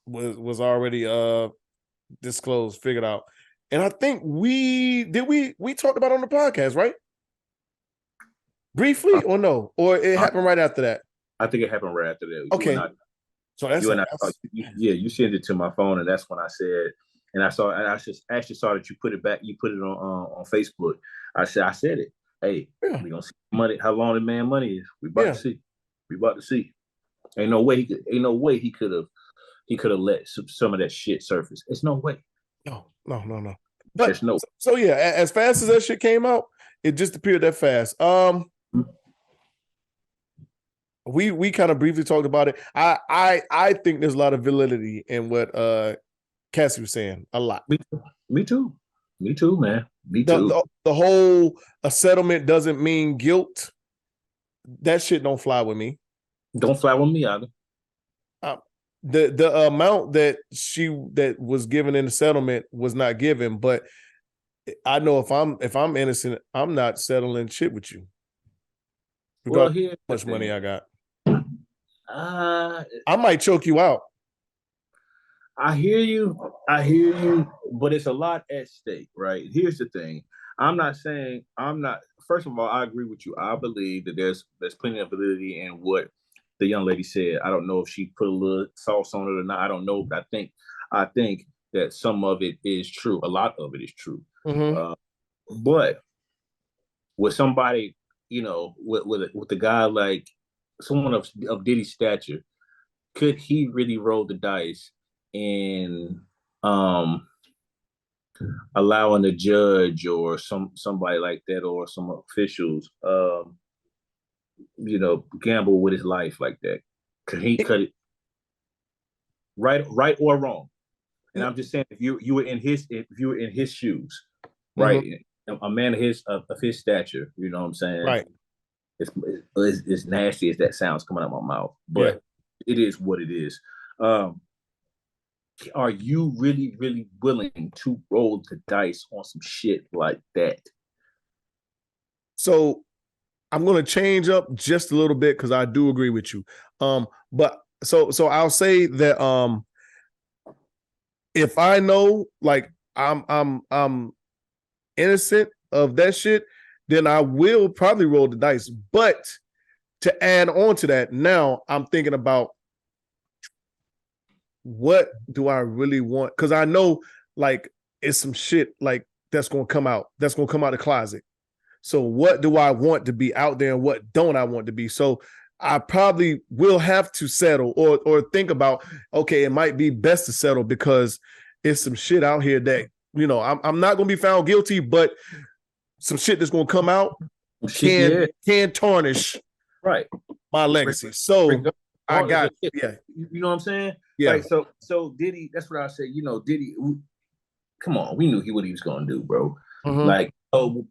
was already disclosed, figured out. And I think we talked about it on the podcast, right? Briefly or no? Or it happened right after that? I think it happened right after that. Okay. So that's you sent it to my phone, and that's when I said, and I actually saw that you put it on Facebook. I said it. Hey, we gonna see money. How long the man money is? We about to see. Ain't no way he could have let some of that shit surface. It's no way. No. But so yeah, as fast as that shit came out, it just appeared that fast. We kind of briefly talked about it. I think there's a lot of validity in what Cassie was saying. A lot. Me too, man. Me too. The whole a settlement doesn't mean guilt. That shit don't fly with me. Don't fly with me either. The amount that was given in the settlement was not given, but I know if I'm innocent, I'm not settling shit with you. Well, how much money I got. I might choke you out. I hear you, but it's a lot at stake, right? Here's the thing. First of all, I agree with you. I believe that there's plenty of validity in what the young lady said. I don't know if she put a little sauce on it or not. I don't know, but I think that some of it is true. A lot of it is true. But with somebody, you know, with a guy like someone of Diddy's stature, could he really roll the dice in allowing a judge or somebody like that or some officials, you know, gamble with his life like that? Could he cut it right or wrong? And I'm just saying, if you were in his shoes, right, a man of his stature, you know what I'm saying, right? It's nasty as that sounds coming out of my mouth, but it is what it is. Are you really, really willing to roll the dice on some shit like that? So I'm going to change up just a little bit because I do agree with you. But so I'll say that if I know like I'm innocent of that shit, then I will probably roll the dice. But to add on to that, now I'm thinking about what do I really want? Because I know like it's some shit like that's gonna come out of the closet. So what do I want to be out there and what don't I want to be? So I probably will have to settle or think about, okay, it might be best to settle because it's some shit out here that I'm not gonna be found guilty, but some shit that's gonna come out can tarnish my legacy. So I got you know what I'm saying? Yeah. Like so Diddy, that's what I said. Diddy, come on, we knew what he was gonna do, bro. Like,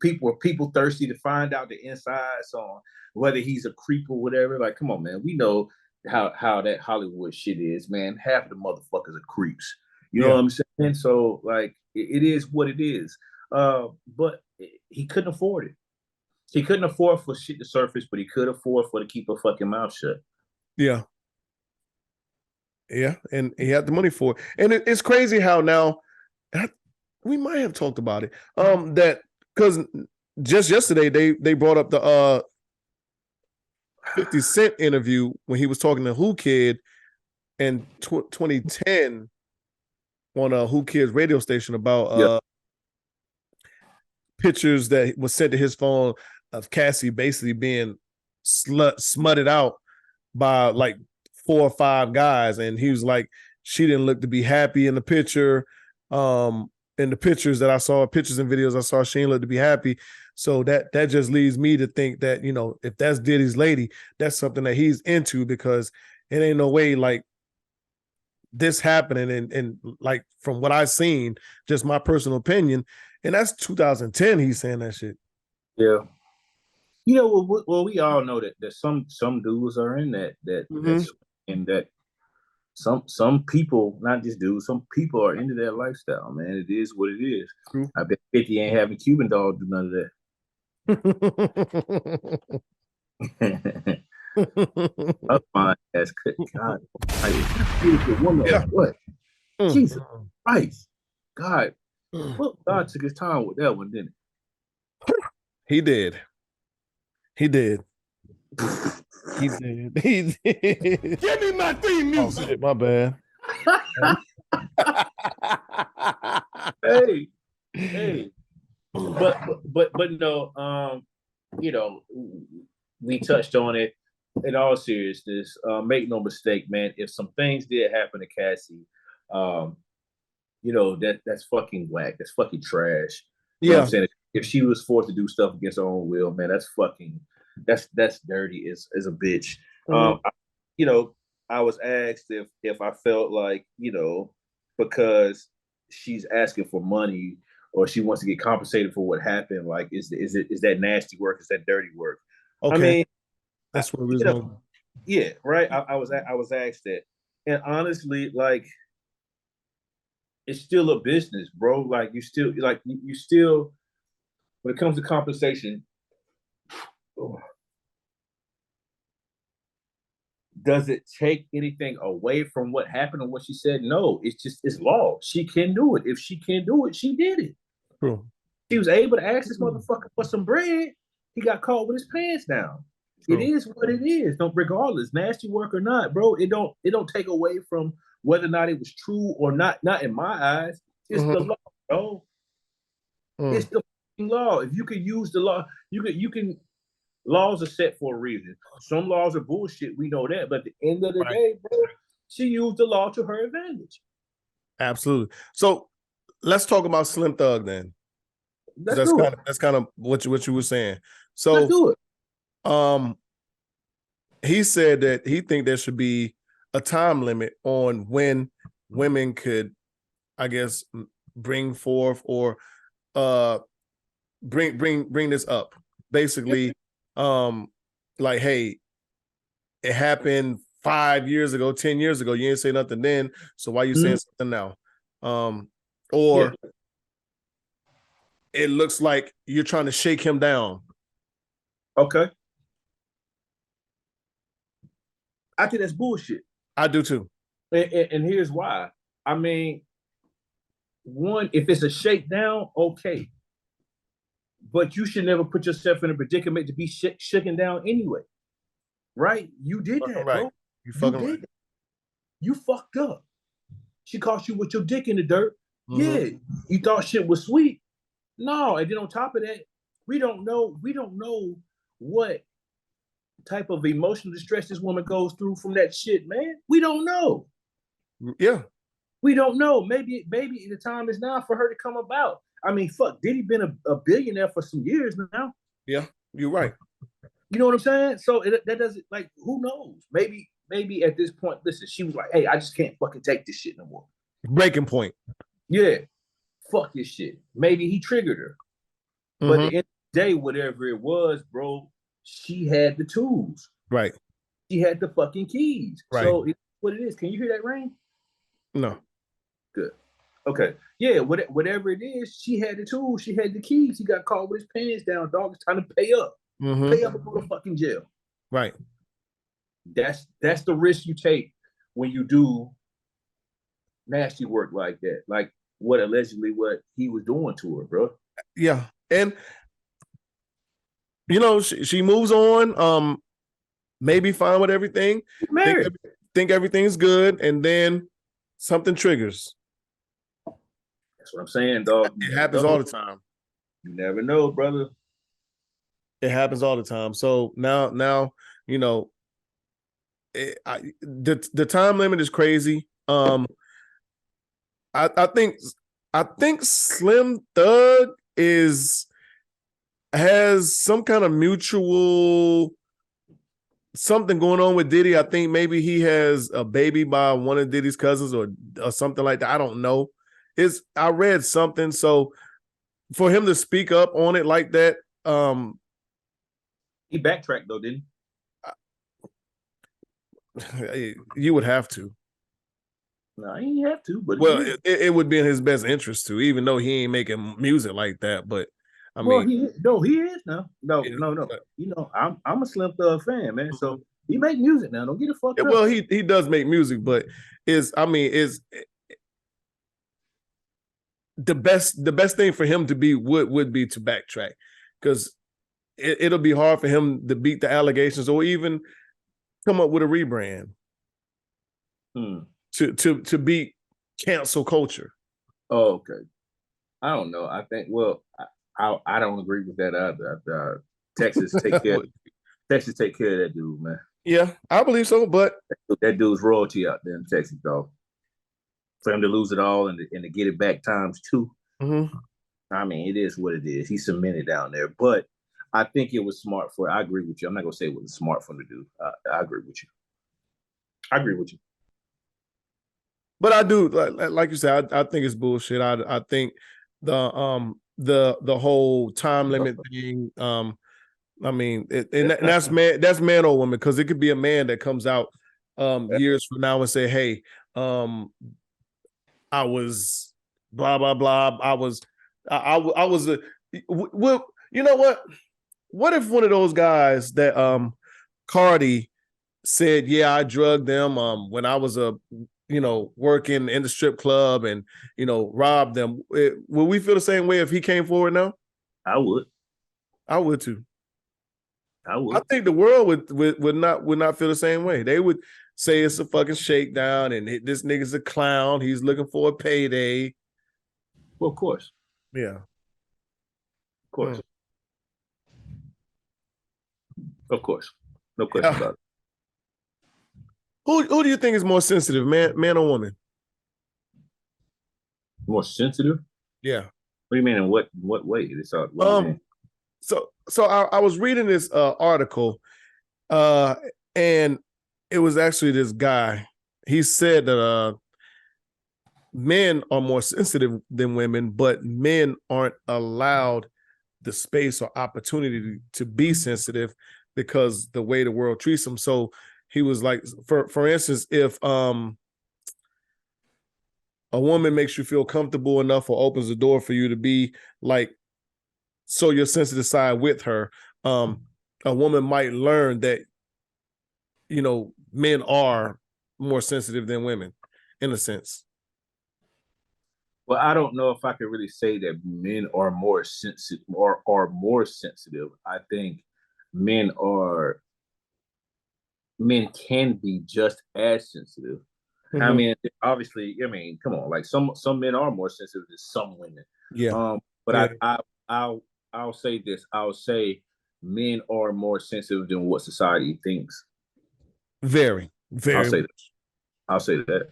people thirsty to find out the insides on whether he's a creep or whatever. Like, come on, man. We know how that Hollywood shit is, man. Half of the motherfuckers are creeps. You know what I'm saying? So, like, it is what it is. But he couldn't afford it. He couldn't afford for shit to surface, but he could afford for to keep a fucking mouth shut. Yeah. Yeah, and he had the money for it. And it's crazy how now, we might have talked about it, that because just yesterday they brought up the 50 Cent interview when he was talking to Who Kid in 2010 on a Who Kid's radio station about pictures that was sent to his phone of Cassie basically being smutted out by like 4 or 5 guys, and he was like, she didn't look to be happy in the picture. In the pictures that I saw, pictures and videos I saw, she didn't look to be happy. So that just leads me to think that, if that's Diddy's lady, that's something that he's into, because it ain't no way like this happening. And like from what I've seen, just my personal opinion, and that's 2010. He's saying that shit. Yeah. Well, we all know that some dudes are in that and that some people, not just dudes, some people are into that lifestyle, man. It is what it is. True. I bet 50 ain't having Cuban Dog do none of that. Up my ass, God, beautiful woman. Yeah. What? Jesus Christ, God. Well, God took his time with that one, didn't he? He did. He did. He did. He did. Give me my theme music. Oh, shit, my bad. Hey. But no, we touched on it. In all seriousness, make no mistake, man. If some things did happen to Cassie, that's fucking whack. That's fucking trash. You know what I'm saying? If she was forced to do stuff against her own will, man, that's fucking, that's dirty as a bitch. I was asked if I felt like, because she's asking for money or she wants to get compensated for what happened, like is that nasty work? Is that dirty work? Okay. I mean, that's what we're going. Yeah, right. I was asked that, and honestly, like, it's still a business, bro. Like, you still when it comes to compensation, does it take anything away from what happened or what she said? No, it's law. She can do it. If she can do it, she did it. True. She was able to ask this motherfucker for some bread. He got caught with his pants down. True. It is what it is. Regardless, nasty work or not, bro. It don't take away from whether or not it was true or not. Not in my eyes. It's the law, bro. It's the law. If you can use the law, you can. Laws are set for a reason. Some laws are bullshit. We know that. But at the end of the day, bro, she used the law to her advantage. Absolutely. So let's talk about Slim Thug then. That's kind of what you were saying. So let's do it. He said that he think there should be a time limit on when women could, I guess, bring forth or bring this up. Basically, like, hey, it happened 5 years ago, 10 years ago. You didn't say nothing then, so why you saying something now? Or it looks like you're trying to shake him down. Okay. I think that's bullshit. I do too. And here's why. I mean, one, if it's a shakedown, okay. But you should never put yourself in a predicament to be shaken down anyway. Right? You did that, right, bro. You did right. You fucked up. She caught you with your dick in the dirt. Yeah. You thought shit was sweet. No, and then on top of that, we don't know what type of emotional distress this woman goes through from that shit, man. We don't know. Yeah. We don't know. Maybe the time is now for her to come about. I mean, fuck, Diddy been a billionaire for some years now. Yeah, you're right. You know what I'm saying? So that doesn't, like, who knows? Maybe at this point, listen, she was like, hey, I just can't fucking take this shit no more. Breaking point. Yeah, fuck this shit. Maybe he triggered her. Mm-hmm. But at the end of the day, whatever it was, bro, she had the tools. Right. She had the fucking keys. Right. So it's what it is. Can you hear that rain? No. Good. Okay. Yeah, whatever it is, she had the tools. She had the keys. He got caught with his pants down, dog. It's time to pay up. Mm-hmm. Pay up and go to fucking jail. Right. That's the risk you take when you do nasty work like that. Like what he was doing to her, bro. Yeah. And you know, she moves on, maybe fine with everything. Think everything's good, and then something triggers. That's what I'm saying, dog. It happens all the time. You never know, brother. It happens all the time. So now, you know, the time limit is crazy. I think Slim Thug has some kind of mutual something going on with Diddy. I think maybe he has a baby by one of Diddy's cousins or something like that. I don't know. I read something. So for him to speak up on it like that, he backtracked though, didn't he? You would have to. No, he have to, but it would be in his best interest to, even though he ain't making music like that. But I mean, he is now. No. You know, I'm a Slim Thug fan, man. So he make music now. Don't get it fucked up. Well, he does make music, but is the best thing for him to be would be to backtrack, because it'll be hard for him to beat the allegations or even come up with a rebrand to beat cancel culture. Oh, okay. I don't know. I think, well, I don't agree with that either. Texas take care of that dude, man. Yeah, I believe so, but that dude's royalty out there in Texas, dog. For him to lose it all and to get it back times two. Mm-hmm. I mean, it is what it is. He's cemented down there, but I think it was smart I agree with you. I'm not gonna say it was smart for him to do. I agree with you. But I do, like you said, I think it's bullshit. I think the whole time limit thing. I mean, that's man or woman, because it could be a man that comes out years from now and say, hey, I was blah blah blah. I was well, you know what? What if one of those guys that Pardi said, yeah, I drugged them when I was working in the strip club and robbed them? Will we feel the same way if he came forward now? I would too. I think the world would not feel the same way. They would say it's a fucking shakedown and this nigga's a clown. He's looking for a payday. Well, of course. Yeah. Of course. Of course. No question about it. Who do you think is more sensitive, man or woman? More sensitive? Yeah. What do you mean? In what way? So I was reading this article, and it was actually this guy. He said that men are more sensitive than women, but men aren't allowed the space or opportunity to be sensitive because the way the world treats them. So he was like, for instance, if a woman makes you feel comfortable enough or opens the door for you to be like, so your sensitive side with her, a woman might learn that, men are more sensitive than women in a sense. Well, I don't know if I could really say that men are more sensitive or are more sensitive. I think men can be just as sensitive. Mm-hmm. I mean, obviously, come on, like some men are more sensitive than some women. Yeah. But yeah. I'll say this. I'll say men are more sensitive than what society thinks. Very, very. I'll say that.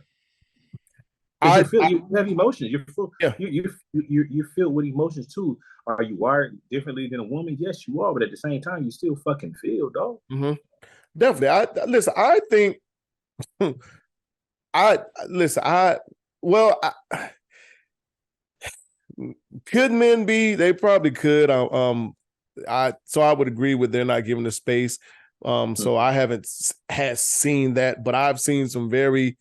Because I, you have emotions. You're full. yeah. You're filled with emotions too. Are you wired differently than a woman? Yes, you are. But at the same time, you still fucking feel, dog. Mm-hmm. Definitely. Listen. I think. I listen. Well. Could men be? They probably could. I would agree with they're not given the space. So I haven't has seen that, but I've seen some very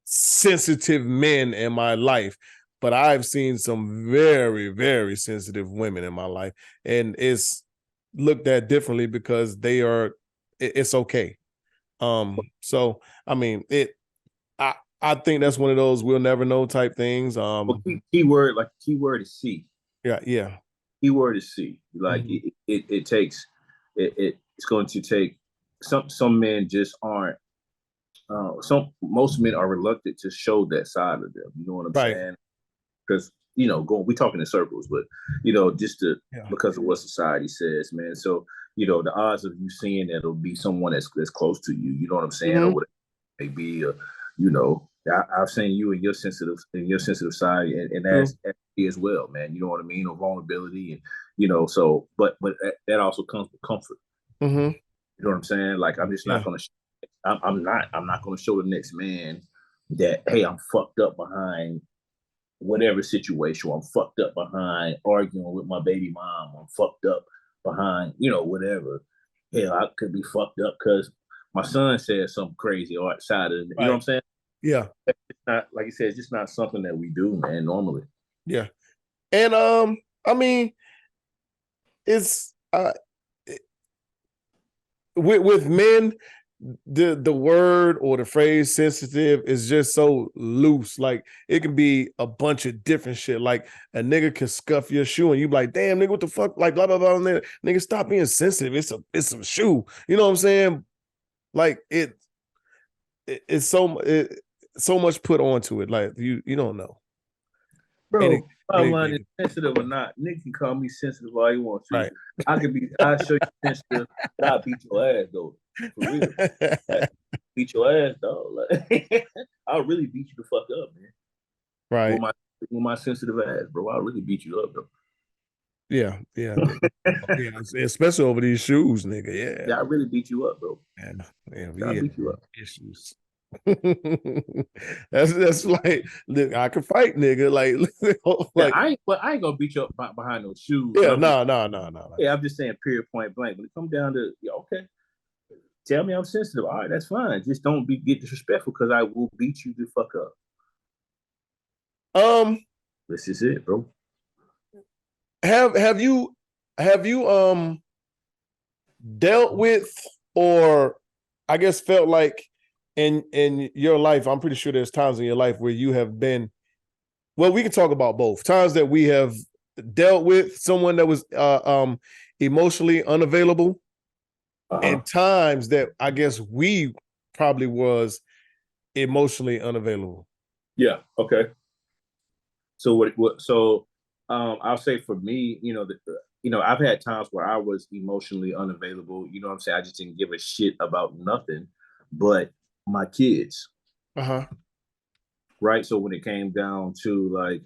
sensitive men in my life. But I've seen some very, very sensitive women in my life, and it's looked at differently because they are. It's okay. So I mean, I think that's one of those we'll never know type things. Well, keyword is see. Yeah, yeah. Keyword is see. Like Mm-hmm. it takes it's going to take some men just aren't most men are reluctant to show that side of them. You know what I'm Right. saying? Because we talking in circles, but just Yeah. because of what society says, man. So the odds of you seeing that will be someone that's close to you. You know what I'm saying, Mm-hmm. or whatever it may be. I've seen you in your sensitive side, and True. that's me as well, man. You know what I mean? Or vulnerability, and so, but that also comes with comfort. Mm-hmm. You know what I'm saying? Like I'm just not Yeah. gonna. I'm not gonna show the next man that hey, I'm fucked up behind whatever situation. I'm fucked up behind arguing with my baby mom. I'm fucked up behind whatever. Hell, I could be fucked up because my son said something crazy or outside of it. You know what Right. I'm saying? Yeah. It's not like you said. It's just not something that we do, man. Normally. Yeah. And I mean, it's with men, the word or the phrase sensitive is just so loose. Like it can be a bunch of different shit. Like a nigga can scuff your shoe and you be like, damn nigga, what the fuck? Like blah blah blah. Nigga, stop being sensitive. It's a shoe. You know what I'm saying? Like it's so much put onto it. Like you don't know. And Bro, bottom line is sensitive or not. Nick can call me sensitive all he wants to. right. I'll show you sensitive, but I'll beat your ass though. For real. Like, beat your ass, dog. Like, I'll really beat you the fuck up, man. Right. With my sensitive ass, bro. I'll really beat you up though. Yeah, yeah, yeah. Especially over these shoes, nigga. Yeah, Yeah, I really beat you up, bro. yeah. I We have beat you up. issues. That's like look, I can fight, nigga. Yeah, Like I ain't gonna beat you up behind those shoes. But yeah, I'm just no. yeah, I'm just saying period point blank. When it comes down to okay, tell me I'm sensitive. All right, that's fine. Just don't get disrespectful because I will beat you the fuck up. Um, This is it, bro. have you dealt with or I guess felt like in your life, I'm pretty sure there's times in your life where you have been well, we can talk about both. Times that we have dealt with someone that was emotionally unavailable and times that I guess we probably was emotionally unavailable. Yeah. Okay. So I'll say for me, I've had times where I was emotionally unavailable. You know what I'm saying? I just didn't give a shit about nothing but my kids. Uh-huh. Right. So when it came down to like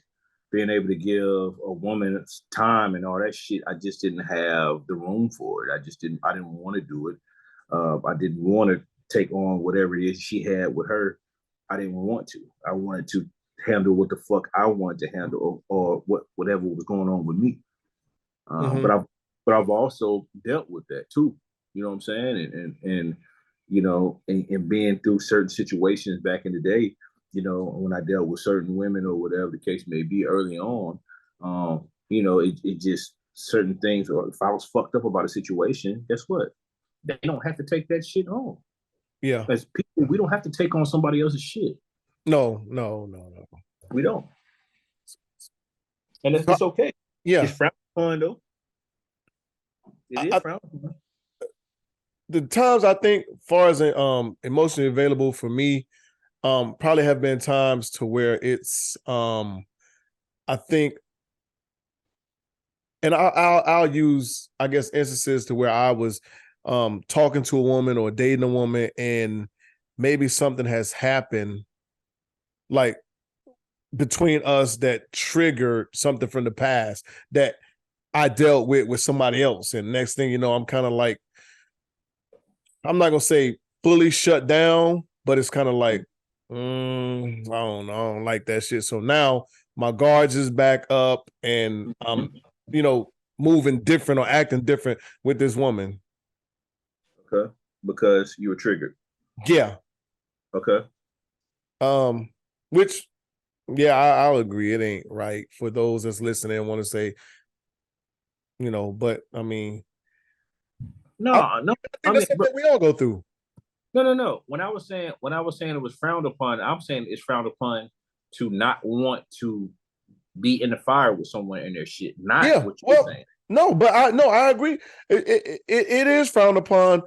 being able to give a woman time and all that shit, I just didn't have the room for it. I didn't want to do it. I didn't want to take on whatever it is she had with her. I didn't want to. I wanted to handle what the fuck I wanted to handle or whatever was going on with me. Mm-hmm. But I've also dealt with that too. You know what I'm saying? And being through certain situations back in the day, when I dealt with certain women or whatever the case may be early on, it just certain things, or if I was fucked up about a situation, guess what? They don't have to take that shit on. Yeah. As people, we don't have to take on somebody else's shit. No. We don't. And it's okay. Yeah. It's frowned upon though. It is frowned upon. The times I think far as emotionally available for me, probably have been times to where it's I think and I'll use I guess instances to where I was talking to a woman or dating a woman and maybe something has happened like between us that triggered something from the past that I dealt with somebody else. And next thing you know, I'm kind of like, I'm not gonna say fully shut down, but it's kind of like, I don't know, I don't like that shit. So now my guards is back up, and I'm, moving different or acting different with this woman. Okay, because you were triggered. Yeah. Okay. Which, yeah, I'll agree. It ain't right for those that's listening and want to say, but I mean, no. I think that's something we all go through. No. When I was saying it was frowned upon, I'm saying it's frowned upon to not want to be in the fire with someone in their shit. Not what you're saying. No, but I agree. It is frowned upon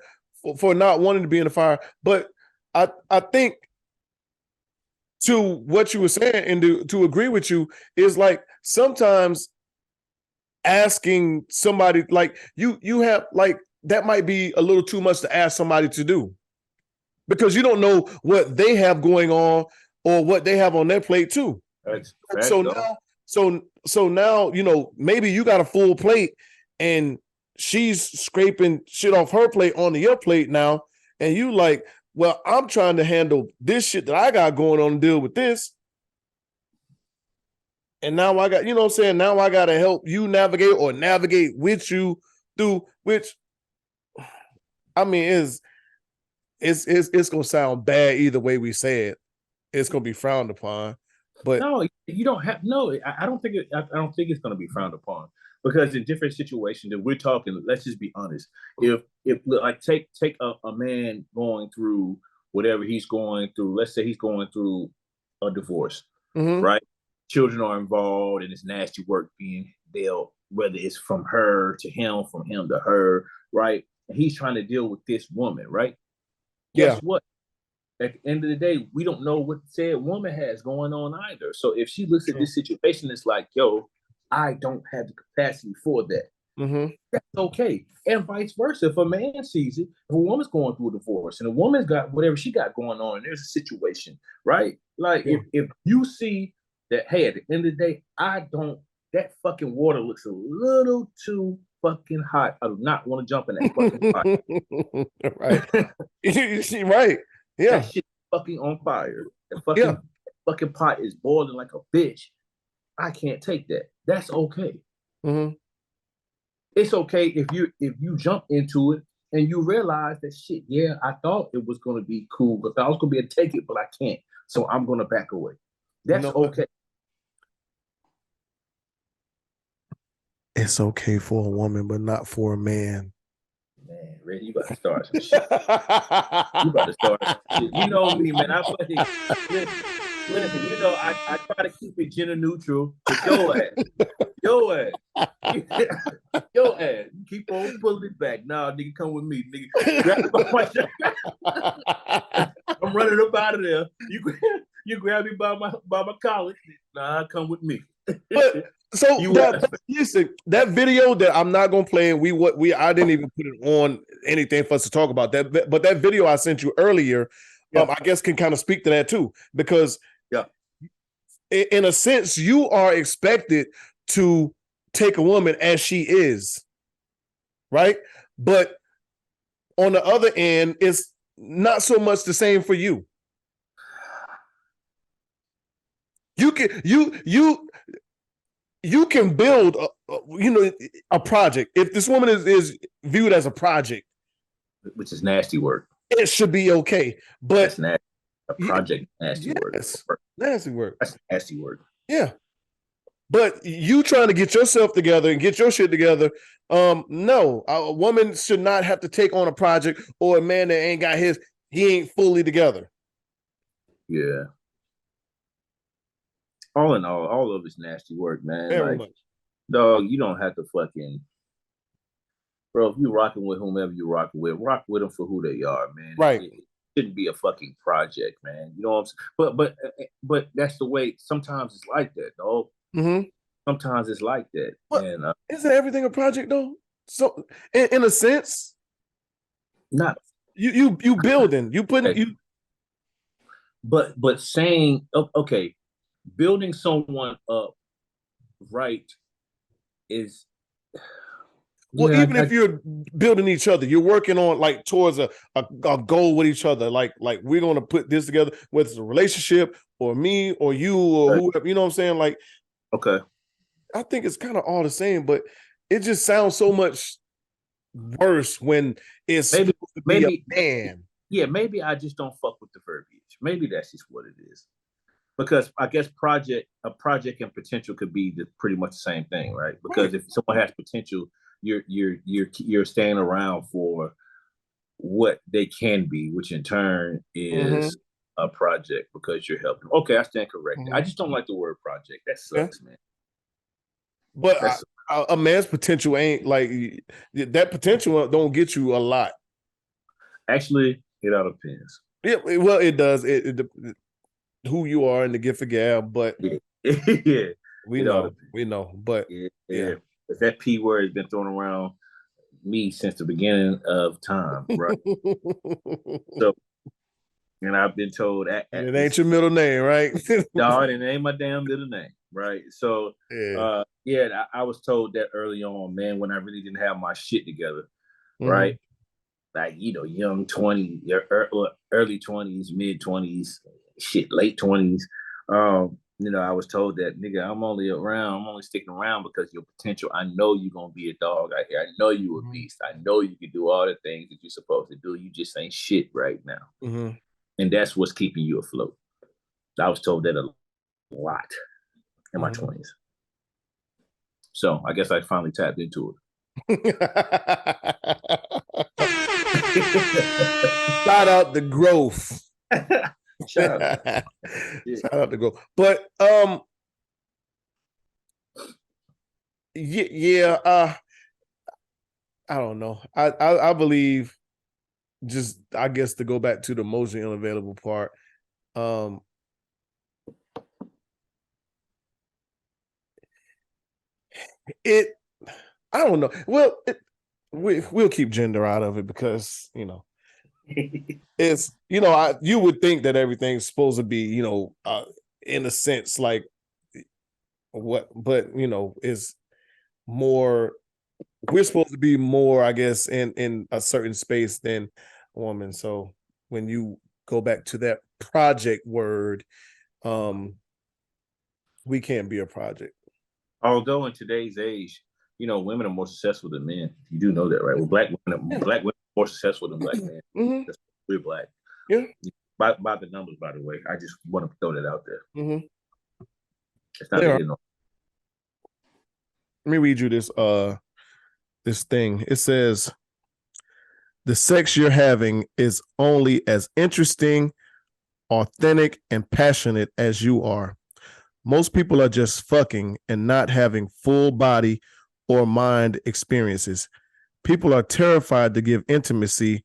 for not wanting to be in the fire. But I think to what you were saying and to agree with you is like sometimes asking somebody like you have like that might be a little too much to ask somebody to do, because you don't know what they have going on or what they have on their plate too. So now, maybe you got a full plate and she's scraping shit off her plate onto your plate now. And you like, well, I'm trying to handle this shit that I got going on and deal with this. And now I got, what I'm saying? Now I got to help you navigate or navigate with you through, which, I mean, it's going to sound bad either way we say it. It's going to be frowned upon. But no, you don't have I don't think it's going to be frowned upon, because in different situations that we're talking, let's just be honest. If like take a man going through whatever he's going through, let's say he's going through a divorce, right? Children are involved and it's nasty work being dealt, whether it's from her to him, from him to her, right? And he's trying to deal with this woman, right? Guess what? At the end of the day, we don't know what said woman has going on either. So if she looks at this situation, it's like, yo, I don't have the capacity for that. That's okay. And vice versa. If a man sees it, if a woman's going through a divorce and a woman's got whatever she got going on, and there's a situation, right? Like if you see that, hey, at the end of the day, that fucking water looks a little too fucking hot. I do not want to jump in that fucking pot. Right. Right. Yeah. That shit fucking on fire. The fucking pot is boiling like a bitch. I can't take that. That's okay. It's okay if you jump into it and you realize that shit, yeah, I thought it was gonna be cool, but I was gonna be able to take it, but I can't. So I'm gonna back away. That's okay. It's okay for a woman, but not for a man. Man, Red, you about to start some shit. You about to start some shit. You know me, man. Listen, I try to keep it gender neutral, but your ass, you keep on pulling it back. Nah, nigga, come with me, nigga. Grab me by my shirt. I'm running up out of there. You grab me by my collar. Nah, come with me. But so listen, that video that I'm not gonna play, and I didn't even put it on anything for us to talk about that. But that video I sent you earlier, I guess can kind of speak to that too, because in a sense, you are expected to take a woman as she is, right? But on the other end, it's not so much the same for you. You can build a project. If this woman is viewed as a project, which is nasty work, it should be okay. But that's nasty. A project, nasty work. Nasty work. That's nasty work. Yeah. But you trying to get yourself together and get your shit together. No, a woman should not have to take on a project, or a man that ain't got he ain't fully together. Yeah. All in all of it's nasty work, man. Very much. Dog, you don't have to fucking, bro, if you rocking with whomever you rock with them for who they are, man. Right. It shouldn't be a fucking project, man. You know what I'm saying? But that's the way. Sometimes it's like that, dog. Sometimes it's like that. But and isn't everything a project though? So in a sense, not you building, you putting you. But saying, okay, building someone up right is Well, even if you're building each other, you're working on like towards a goal with each other. Like we're gonna put this together, whether it's a relationship or me or you or whoever. You know what I'm saying? Like, okay, I think it's kind of all the same, but it just sounds so much worse when it's supposed to be a man. Yeah, maybe I just don't fuck with the verbiage. Maybe that's just what it is. Because I guess a project and potential could be pretty much the same thing, right? Because if someone has potential, you're staying around for what they can be, which in turn is a project because you're helping. Okay, I stand corrected. I just don't like the word project. That sucks, man. But a man's potential ain't like that. Potential don't get you a lot. Actually, it all depends. Yeah, well, it does. It who you are and the gift of gab, but yeah, we know. But yeah. That P word has been thrown around me since the beginning of time, right? So, and I've been told it ain't your middle name, right? No, it ain't my damn middle name, right? So, I was told that early on, man, when I really didn't have my shit together, right? Like, young 20, early 20s, mid 20s, shit, late 20s. I was told that, nigga, I'm only sticking around because your potential. I know you're gonna be a dog out here. I know you a beast. I know you can do all the things that you're supposed to do. You just ain't shit right now. And that's what's keeping you afloat. I was told that a lot in my 20s. So I guess I finally tapped into it. Shout out the growth. Shout out the growth. But I don't know. I believe, just I guess to go back to the emotionally unavailable part, I don't know. Well, we'll keep gender out of it because it's you would think that everything's supposed to be in a sense like what, but is more. We're supposed to be more, I guess, in a certain space than a woman. So when you go back to that project word, we can't be a project. Although in today's age, women are more successful than men. You do know that, right? Well, black women are more successful than black men. We're black. Yeah. By the numbers, by the way. I just want to throw that out there. It's not Let me read you this thing. It says, the sex you're having is only as interesting, authentic, and passionate as you are. Most people are just fucking and not having full body or mind experiences. People are terrified to give intimacy,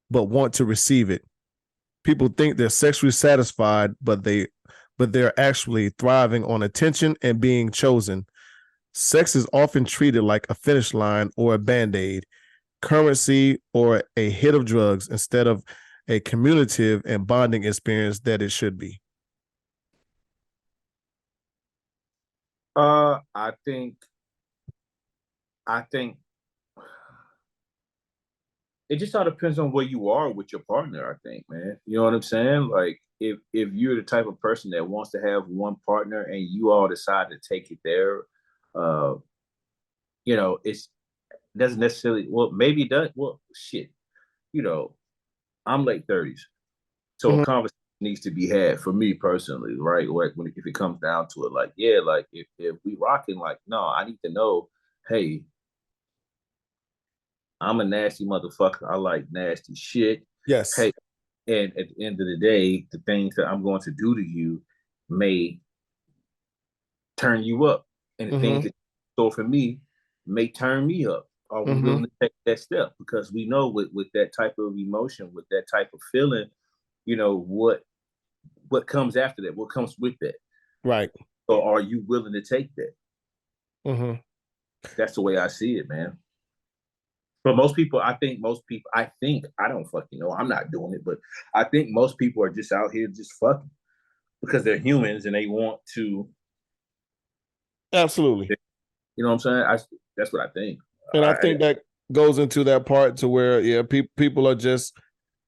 but want to receive it. People think they're sexually satisfied, but they're actually thriving on attention and being chosen. Sex is often treated like a finish line or a band-aid, currency or a hit of drugs instead of a communicative and bonding experience that it should be. I think it just all depends on where you are with your partner, I think, man. You know what I'm saying? Like if you're the type of person that wants to have one partner and you all decide to take it there, it doesn't necessarily, well, maybe it does. Well, shit. I'm late 30s. So a conversation needs to be had for me personally, right? Like if it comes down to it, like, yeah, like if we rocking, like, no, I need to know, hey, I'm a nasty motherfucker. I like nasty shit. Yes. Hey, and at the end of the day, the things that I'm going to do to you may turn you up. And the things that so for me may turn me up. Are we willing to take that step? Because we know with that type of emotion, with that type of feeling, what comes after that, what comes with that. Right. So are you willing to take that? That's the way I see it, man. But I think, I don't fucking know. I'm not doing it, but I think most people are just out here just fucking. because they're humans and they want to. Absolutely. You know what I'm saying? That's what I think. And I think that goes into that part to where people are just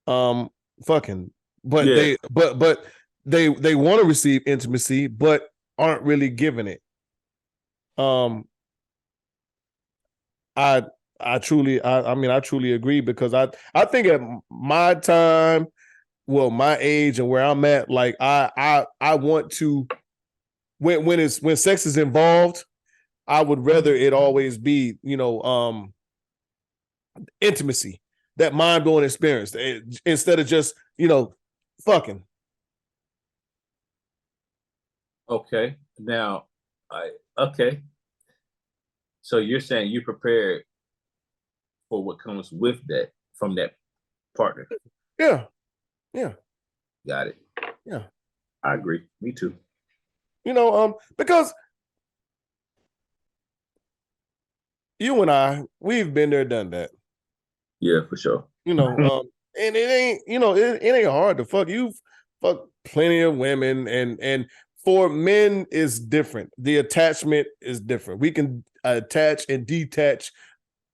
fucking, but Yeah. they want to receive intimacy, but aren't really giving it. I truly agree, because I think at my time, well, my age and where I'm at, like I want to, when sex is involved, I would rather it always be, intimacy, that mind-blowing experience, instead of just, fucking. Okay. Now, okay. So you're saying you're prepared for what comes with that from that partner. Yeah. Got it. Yeah. I agree. Me too. Because you and I, we've been there, done that. Yeah, for sure. And it ain't, it ain't hard to fuck. You've fucked plenty of women, and for men is different. The attachment is different. We can attach and detach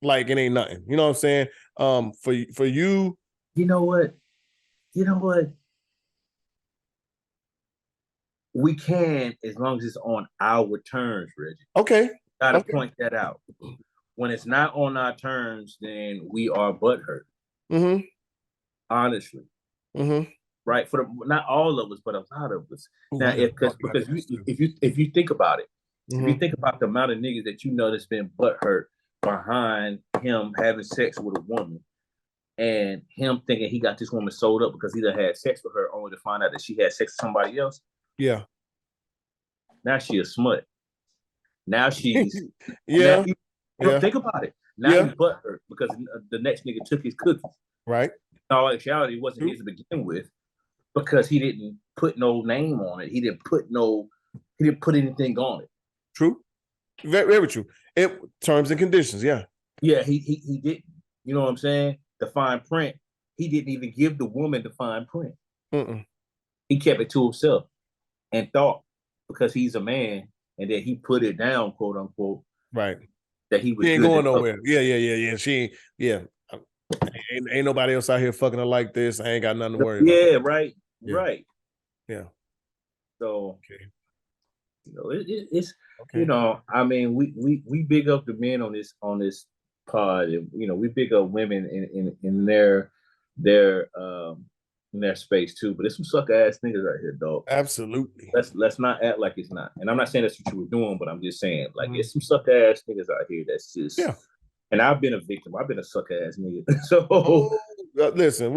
like it ain't nothing. You know what I'm saying? For you. You know what? We can, as long as it's on our terms, Reggie. Okay. Gotta point that out. When it's not on our terms, then we are butthurt. Mm-hmm. Honestly. Mm-hmm. Right? Not all of us, but a lot of us. Now, because if you think about it, if you think about the amount of niggas that that's been butthurt behind him having sex with a woman, and him thinking he got this woman sold up because he done had sex with her, only to find out that she had sex with somebody else. Yeah. Now she a smut. Now she's yeah. Think about it. Now he's butthurt because the next nigga took his cookies. Right. In all actuality, it wasn't his to begin with, because he didn't put no name on it. He didn't put anything on it. True. Very, very true. Terms and conditions, yeah. Yeah, he didn't. You know what I'm saying? The fine print. He didn't even give the woman the fine print. Mm-mm. He kept it to himself and thought, because he's a man, and that he put it down, quote unquote. Right. That he was. She ain't going nowhere. Yeah. She ain't nobody else out here fucking her like this. I ain't got nothing to worry about. Yeah, right. Yeah. Right. Yeah. So okay. It's okay. I mean, we big up the men on this pod, and we big up women in their in their space too. But there's some sucker ass niggas out here, dog. Absolutely. Let's not act like it's not. And I'm not saying that's what you were doing, but I'm just saying, like, it's some sucker ass niggas out here that's just. Yeah. And I've been a victim. I've been a sucker ass nigga. So listen,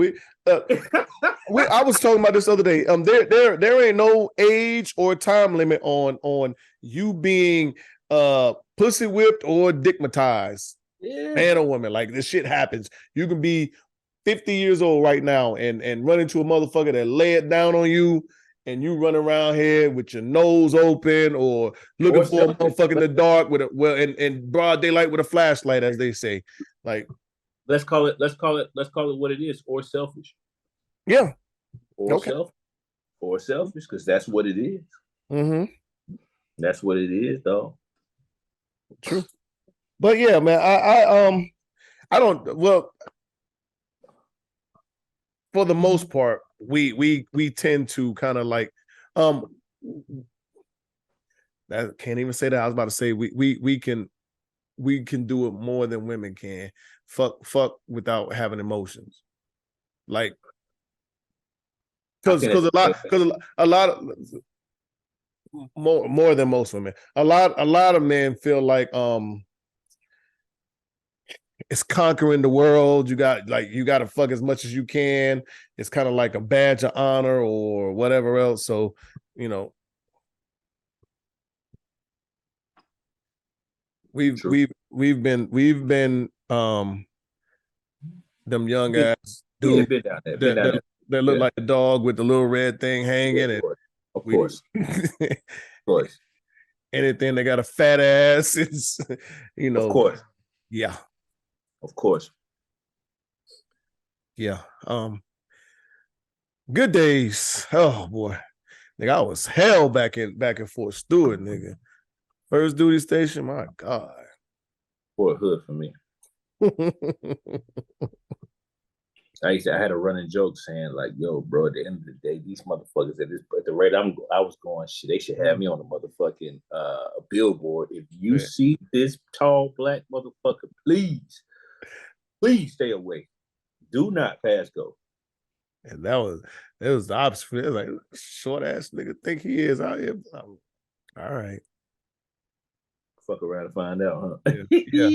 I was talking about this other day. There ain't no age or time limit on you being pussy whipped or dickmatized. Yeah. Man or woman. Like, this shit happens. You can be 50 years old right now and run into a motherfucker that lay it down on you, and you run around here with your nose open or looking for a motherfucker in the dark with in broad daylight with a flashlight, as they say. Like, let's call it what it is, or selfish. Yeah. Or selfish, because that's what it is. Mm-hmm. That's what it is, though. True. But yeah, man, I don't, well, for the most part, we tend to kind of like, I can't even say that. I was about to say we can do it more than women can. Fuck without having emotions, like, because a lot of more than most women, a lot of men feel like it's conquering the world. You got to fuck as much as you can. It's kind of like a badge of honor or whatever else. So, we've been them young ass dudes that look like the dog with the little red thing hanging. Yeah, of course. Of course. Anything that got a fat ass, it's Of course. Yeah. Of course. Yeah. Good days. Oh boy. Nigga, I was hell back in Fort Stewart, nigga. First duty station, my God. Fort Hood for me. I had a running joke saying like, "Yo, bro, at the end of the day, these motherfuckers at the rate I was going, shit, they should have me on a motherfucking billboard. If you see this tall black motherfucker, please stay away. Do not pass go." And it was the opposite. It was like, short ass nigga think he is out here. All right. Fuck around and find out, huh? Yeah.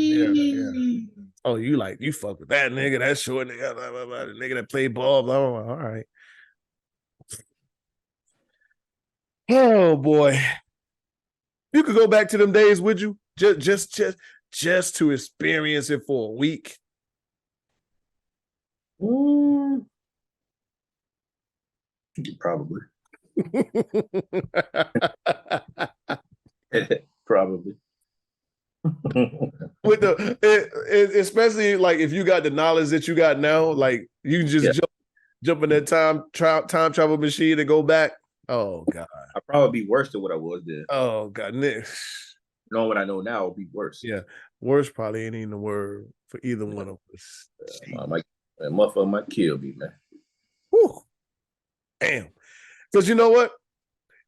Oh, you fuck with that nigga, that short nigga, blah, blah, blah, the nigga that played ball, blah, blah, blah. All right. Oh boy. You could go back to them days, would you? Just to experience it for a week. Probably. Probably. With especially like if you got the knowledge that you got now, like you can just jump in that time travel machine and go back. Oh God, I'd probably be worse than what I was then. Oh God, Nick. Knowing what I know now will be worse. Yeah, worse probably ain't even the word for either one of us. That motherfucker might kill me, man. Whew. Damn. Because you know what?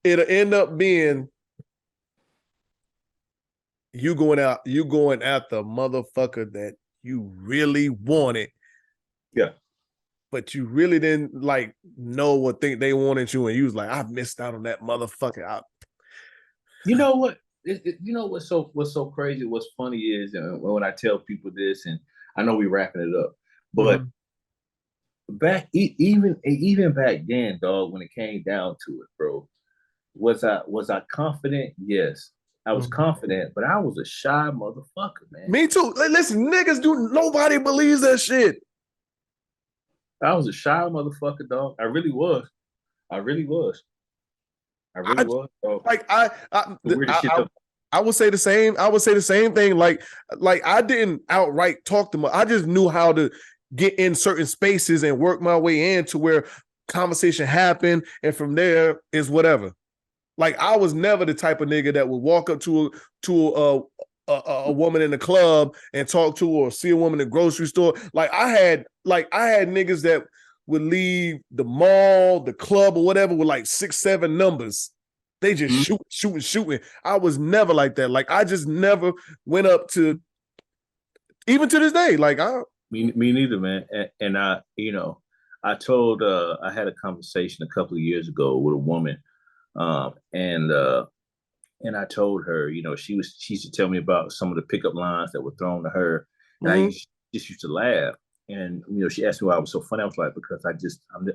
It'll end up being you going at the motherfucker that you really wanted. Yeah. But you really didn't like know what they wanted you, and you was like, I missed out on that motherfucker. You know what? You know what's so crazy? What's funny is when I tell people this, and I know we wrapping it up, but even back then, dog, when it came down to it, bro, was I confident? Yes, I was confident, but I was a shy motherfucker, man. Me too. Listen, niggas nobody believes that shit. I was a shy motherfucker, dog. I really was. Dog. Like I would say the same. I would say the same thing. Like I didn't outright talk to them. I just knew how to get in certain spaces and work my way in to where conversation happened, and from there is whatever. Like I was never the type of nigga that would walk up to a woman in the club and talk to her, or see a woman in the grocery store. Like I had niggas that would leave the mall, the club, or whatever with like 6, 7 numbers. They just shooting. I was never like that. Like I just never went up to, even to this day. Like me neither, man. And I, I told I had a conversation a couple of years ago with a woman, and I told her, she used to tell me about some of the pickup lines that were thrown to her, and I just used to laugh. And she asked me why I was so funny. I was like, because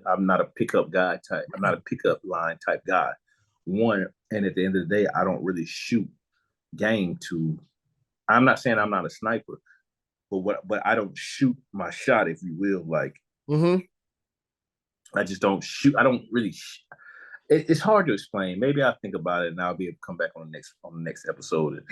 I'm not a pickup guy type. I'm not a pickup line type guy. One, and at the end of the day, I don't really shoot game to. I'm not saying I'm not a sniper, but I don't shoot my shot, if you will. Like, I just don't shoot. I don't really. It's hard to explain. Maybe I'll think about it and I'll be able to come back on the next episode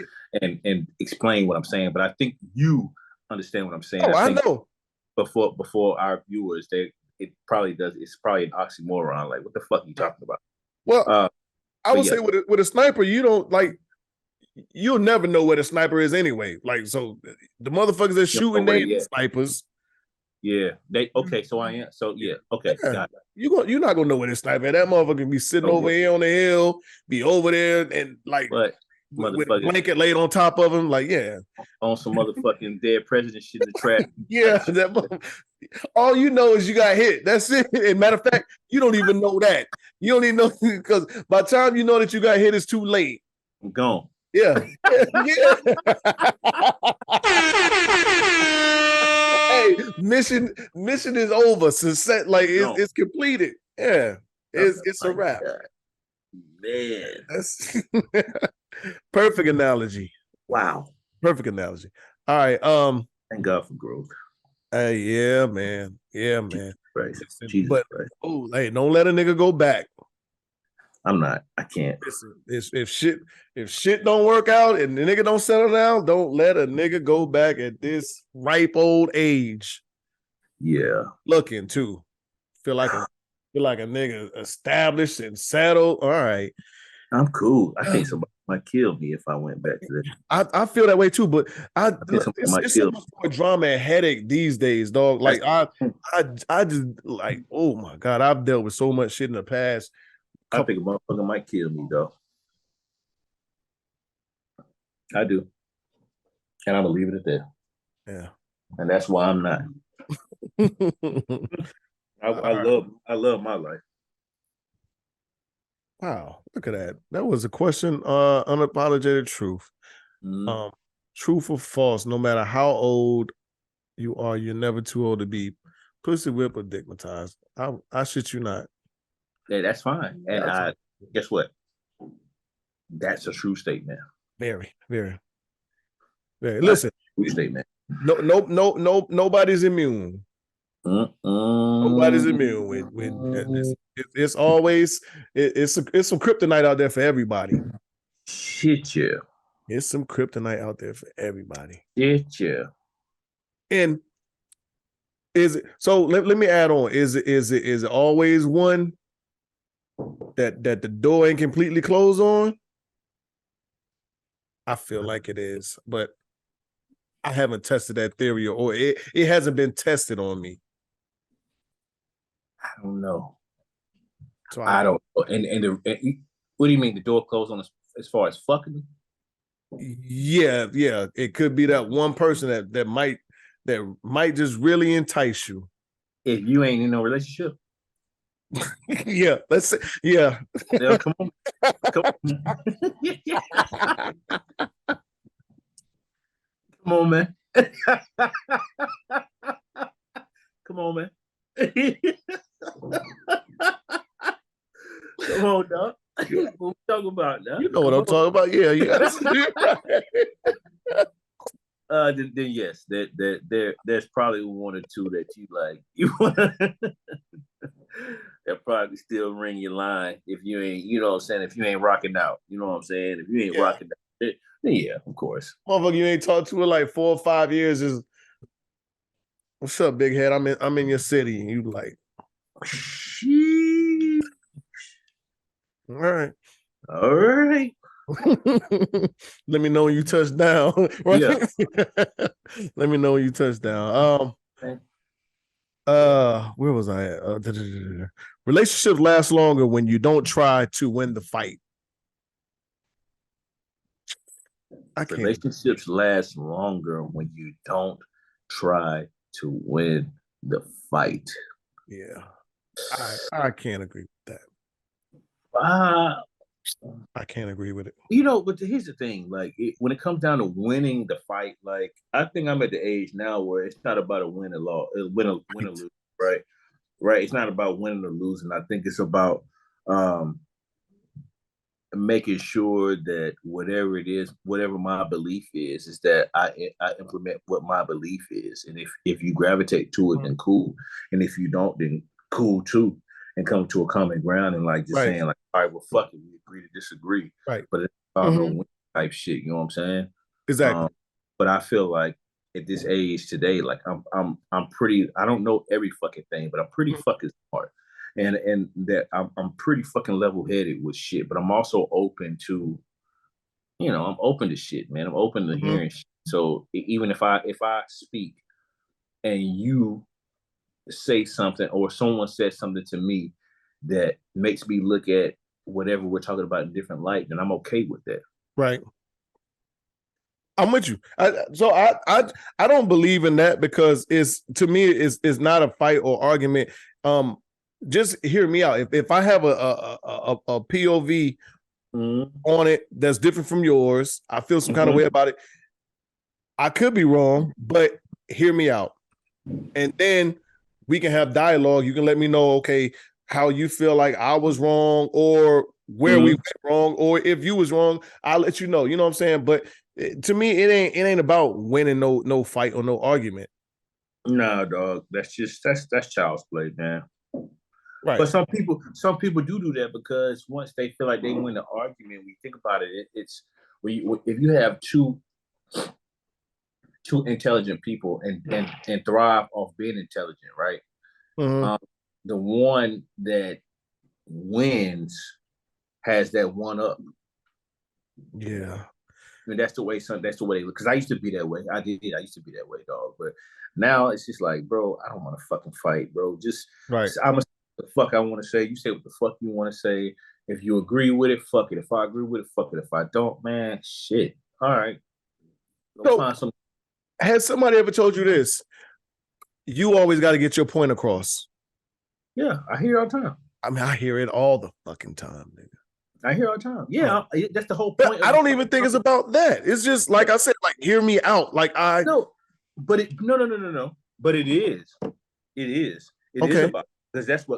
and explain what I'm saying. But I think you understand what I'm saying. Oh, I know. Before our viewers, it's probably an oxymoron. Like, what the fuck are you talking about? Well, I would say with a sniper, you don't like. You'll never know where the sniper is anyway. Like, so the motherfuckers that shooting they snipers. Yeah. So I am. So yeah. Okay. Yeah. Got it. You're not gonna know where this sniper is. That motherfucker be sitting over here on the hill, be over there and like with a blanket laid on top of him. Like, yeah. On some motherfucking dead president shit in the trap. Yeah. All you know is you got hit. That's it. And matter of fact, you don't even know that. You don't even know, because by the time you know that you got hit, it's too late. I'm gone. Yeah. Yeah. Hey, mission is over. Success, like it's completed. Yeah, it's a wrap. God. Man, that's perfect analogy. Wow, perfect analogy. All right. Thank God for growth. Hey, yeah, man. Yeah, man. Jesus but Christ. Hey, don't let a nigga go back. I'm not. I can't. If shit don't work out and the nigga don't settle down, don't let a nigga go back at this ripe old age. Yeah. Looking too. Feel like You're like a nigga established and settled. All right. I'm cool. I think somebody might kill me if I went back to that. I feel that way too, but I think somebody might it's so kill much more drama and headache these days, dog. Like I just like, oh my God, I've dealt with so much shit in the past. I think a motherfucker might kill me though. I do. And I'm gonna leave it at that. Yeah. And that's why I'm not. I love my life. Wow, look at that. That was a question, unapologetic truth. Mm-hmm. Truth or false, no matter how old you are, you're never too old to be pussy whipped or dickmatized. I shit you not. Yeah, that's fine. And guess what? That's a true statement. Very, very, very. Listen, true statement. Nobody's immune. Nobody's immune. It's always it's some kryptonite out there for everybody. Shit, yeah. It's some kryptonite out there for everybody. Shit, yeah. And is it so? Let me add on. Is it always one that the door ain't completely closed on? I feel like it is, but I haven't tested that theory, or it hasn't been tested on me. I don't know. So I don't. And what do you mean the door closed on as far as fucking? Yeah. It could be that one person that might just really entice you. If you ain't in no relationship. Yeah, let's say, yeah. Come on. Come on, man. Come on, man. Come on, dog. What we talking about now? You know what I'm talking about? Yeah, then yes, there's probably one or two that you like. You wanna that probably still ring your line if you ain't, you know what I'm saying, if you ain't rocking out. You know what I'm saying? If you ain't rocking out, then yeah, of course. Motherfucker, you ain't talked to in like 4 or 5 years is what's up, big head? I'm in your city. And you like, all right. All right. Let me know when you touch down. Right? Yeah. Let me know when you touch down. Where was I at? Relationships last longer when you don't try to win the fight. Relationships last longer when you don't try to win the fight. Yeah. I can't agree with that. I can't agree with it. You know, but here's the thing: like, when it comes down to winning the fight, like, I think I'm at the age now where it's not about a win or lose, right? Right. It's not about winning or losing. I think it's about making sure that whatever it is, whatever my belief is that I implement what my belief is, and if you gravitate to it, then cool, and if you don't, then cool too. And come to a common ground and like just saying like, all right, well, fuck it, we agree to disagree. Right. But it's all no win type shit. You know what I'm saying? Exactly. But I feel like at this age today, like I'm pretty. I don't know every fucking thing, but I'm pretty fucking smart, and that I'm pretty fucking level headed with shit. But I'm also open to, you know, I'm open to shit, man. I'm open to hearing shit. So even if I speak and you say something or someone says something to me that makes me look at whatever we're talking about in different light, then I'm okay with that. Right. I'm with you. I don't believe in that because it's, to me, it's not a fight or argument. Just hear me out. If I have a POV on it that's different from yours, I feel some kind of way about it. I could be wrong, but hear me out. And then we can have dialogue. You can let me know, okay, how you feel like I was wrong or where we went wrong, or if you was wrong, I'll let you know. You know what I'm saying? But to me, it ain't about winning no fight or no argument. No, dog. That's child's play, man. Right. But some people do that because once they feel like they win the argument, we think about it. It's if you have two intelligent people and thrive off being intelligent, right? the one that wins has that one up. Yeah. I mean, that's the way. Because I used to be that way. I used to be that way, dog. But now it's just like, bro, I don't want to fucking fight, bro. Just right. I'm gonna say what the fuck I want to say. You say what the fuck you want to say. If you agree with it, fuck it. If I agree with it, fuck it. If I don't, man, shit. All right. So, has somebody ever told you this? You always got to get your point across. Yeah, I hear it all the time. I mean, I hear it all the fucking time, nigga. I hear all the time. Yeah, that's the whole point. I don't even think it's about that. It's just like I said, like, hear me out. Like no. But no. But it is. It is about, because that's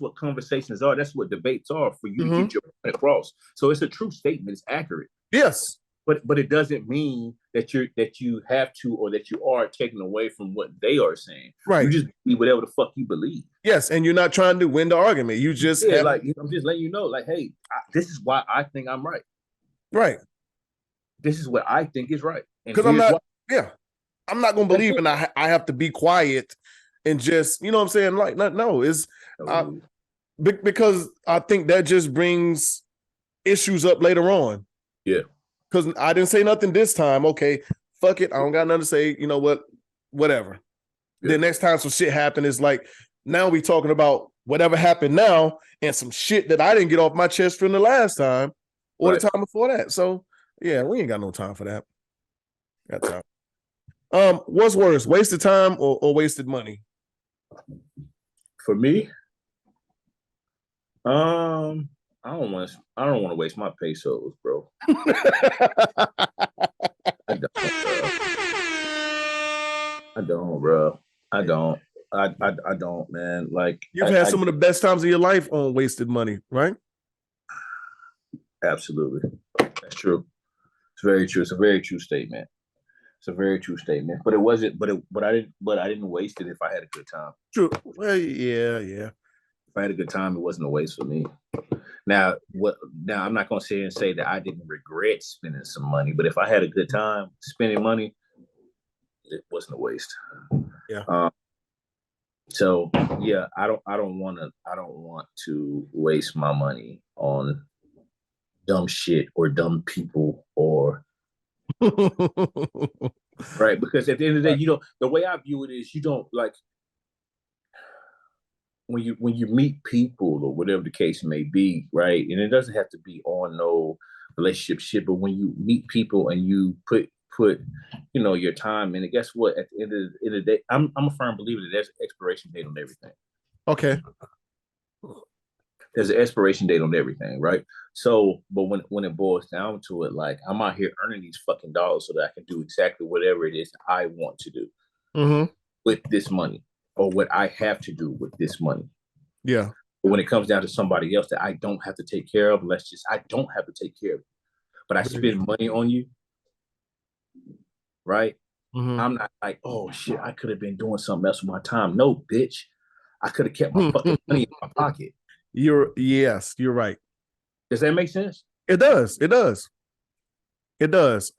what conversations are. That's what debates are, for you to get your point across. So it's a true statement. It's accurate. Yes. But it doesn't mean that you have to, or that you are taken away from what they are saying. Right. You just believe whatever the fuck you believe. Yes, and you're not trying to win the argument. You just I'm just letting you know, like, hey, this is why I think I'm right. Right. This is what I think is right. Because I'm not gonna believe, and I have to be quiet and just, you know what I'm saying? Like, no, it's because I think that just brings issues up later on. Yeah. Because I didn't say nothing this time. Okay, fuck it. I don't got nothing to say. You know what? Whatever. Yeah. The next time some shit happened, it's like, now we talking about whatever happened now and some shit that I didn't get off my chest from the last time or the time before that. So yeah, we ain't got no time for that. Got time. What's worse, wasted time or wasted money? For me, I don't want to waste my pesos, bro. I don't, bro. I don't, man. Like, you've had some of the best times of your life on wasted money, right? Absolutely, that's true. It's very true. It's a very true statement. It's a very true statement. But it wasn't. But I didn't waste it if I had a good time. True. Well, yeah. If I had a good time, it wasn't a waste for me. Now, I'm not gonna say that I didn't regret spending some money, but if I had a good time spending money, it wasn't a waste. Yeah. So yeah, I don't want to waste my money on dumb shit or dumb people or right, because at the end of the day, the way I view it is, you don't, like, when you meet people or whatever the case may be, right? And it doesn't have to be on no relationship shit, but when you meet people and you put your time in, and guess what? At the end of the day, I'm a firm believer that there's an expiration date on everything. Okay. There's an expiration date on everything, right? So, but when it boils down to it, like, I'm out here earning these fucking dollars so that I can do exactly whatever it is I want to do with this money, or what I have to do with this money. Yeah. But when it comes down to somebody else that I don't have to take care of, I don't have to take care of, but I spend money on you, right? I'm not like, oh shit, I could have been doing something else with my time. No, bitch. I could have kept my fucking money in my pocket. You're right. Does that make sense? It does.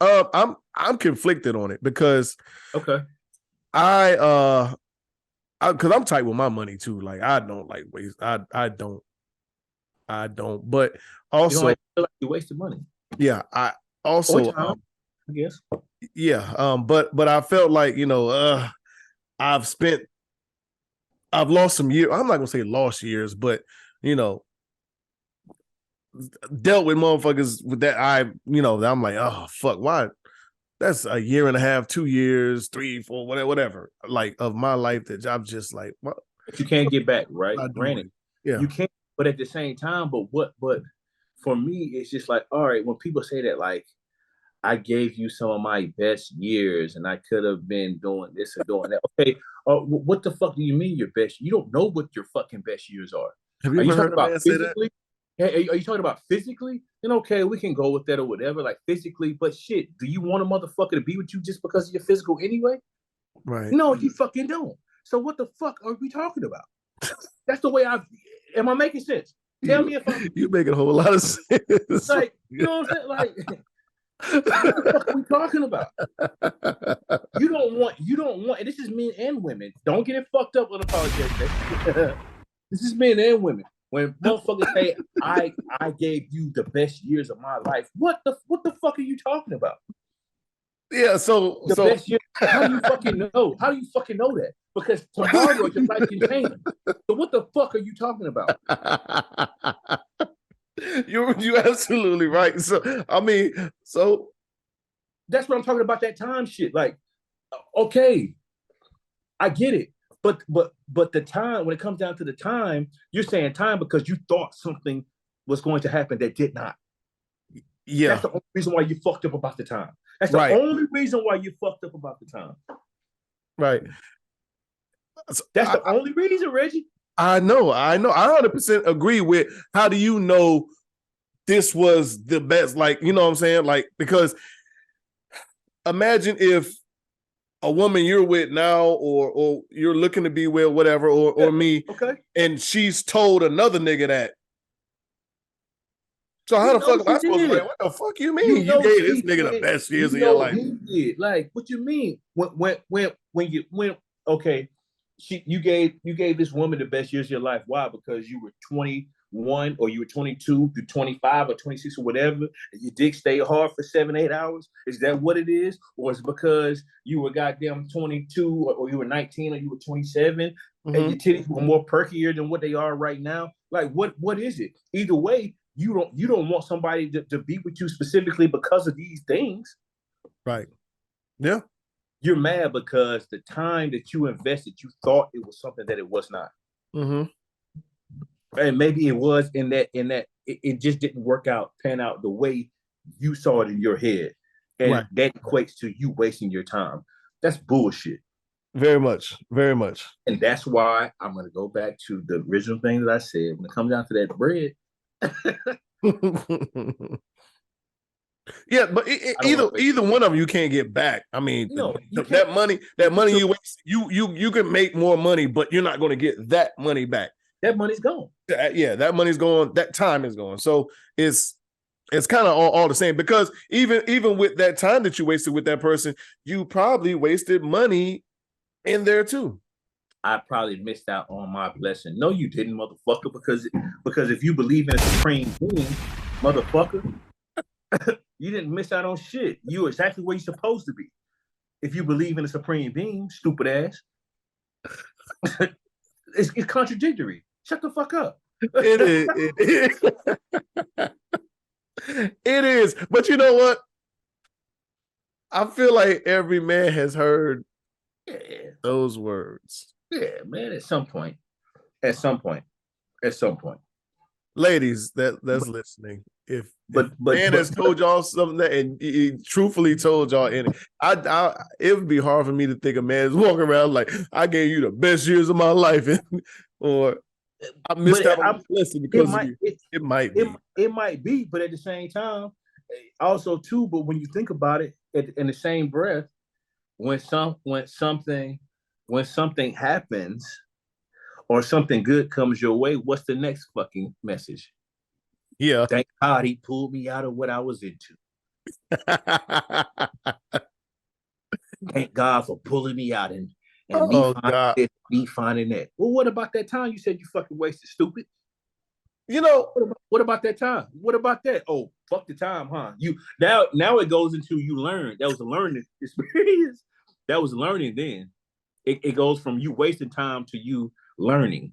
I'm conflicted on it because because I'm tight with my money too. Like, I don't like waste. I don't. But also, you don't feel like you wasted money. Yeah. I also, I guess. Yeah. But I felt like, I've lost some years. I'm not gonna say lost years, but dealt with motherfuckers with that. I'm like, oh fuck, why? That's a year and a half, 2 years, 3, 4, whatever, like, of my life that I'm just like, what? But you can't get back, right? Granted, yeah, you can't. But at the same time, but for me, it's just like, all right, when people say that, like, I gave you some of my best years and I could have been doing this or doing that. Okay, what the fuck do you mean your best? You don't know what your fucking best years are. Have you ever heard a man say that? Hey, are you talking about physically? Then okay, we can go with that or whatever, like physically. But shit, do you want a motherfucker to be with you just because of your physical anyway? Right. No, you fucking don't. So what the fuck are we talking about? That's the way am I making sense? Tell me if you're making a whole lot of sense. Like, you know what I'm saying? Like, what the fuck are we talking about? You don't want, and this is men and women. Don't get it fucked up with unapologetic. This is men and women. When motherfuckers say, I gave you the best years of my life, what the fuck are you talking about? Yeah, so best year. How do you fucking know? How do you fucking know that? Because tomorrow your life can change. So what the fuck are you talking about? You're absolutely right. So I mean, so that's what I'm talking about. That time shit. Like, okay, I get it. But the time, when it comes down to the time, you're saying time because you thought something was going to happen that did not. Yeah. That's the only reason why you fucked up about the time. That's the only reason why you fucked up about the time. Right. That's the only reason, Reggie. I know. I 100% agree with how do you know this was the best? Like, you know what I'm saying? Like, because imagine if a woman you're with now or you're looking to be with, whatever, or me, okay, and she's told another nigga that. So how the fuck am I supposed to be like, what the fuck you mean? You gave this nigga the best years of your life. He did. Like, what you mean? You gave this woman the best years of your life. Why? Because you were 21 or you were 22 to 25 or 26 or whatever, and your dick stayed hard for 7-8 hours. Is that what it is? Or is it because you were goddamn 22 or you were 19 or you were 27 and your titties were more perkier than what they are right now? Like, what is it? Either way, you don't want somebody to be with you specifically because of these things. Right. Yeah. You're mad because the time that you invested, you thought it was something that it was not. Mm-hmm. And maybe it was in that it just didn't pan out the way you saw it in your head. And that equates to you wasting your time. That's bullshit. Very much. Very much. And that's why I'm going to go back to the original thing that I said. When it comes down to that bread. Yeah, but either one of them you can't get back. I mean, that money you waste, you can make more money, but you're not going to get that money back. That money's gone. Yeah, that money's gone. That time is gone. So it's kind of all the same, because even with that time that you wasted with that person, you probably wasted money in there too. I probably missed out on my blessing. No, you didn't, motherfucker, because if you believe in a supreme being, motherfucker, you didn't miss out on shit. You're exactly where you're supposed to be. If you believe in a supreme being, stupid ass. It's contradictory. Shut the fuck up. It is. It is. But you know what? I feel like every man has heard those words. Yeah, man, at some point. Ladies that's listening, if man has told y'all something that, and he truthfully told y'all any, it would be hard for me to think a man's walking around like, I gave you the best years of my life, or I missed out on a blessing because of you. It might be. It might be, but at the same time, also too, but when you think about it, in the same breath, when something happens or something good comes your way, what's the next fucking message? Yeah. Thank God he pulled me out of what I was into. Thank God for pulling me out and me finding that. Well, what about that time you said you fucking wasted, stupid? You know, what about that time? What about that? Oh, fuck the time, huh? You now it goes into you learn. That was a learning experience. That was learning then. It goes from you wasting time to you learning.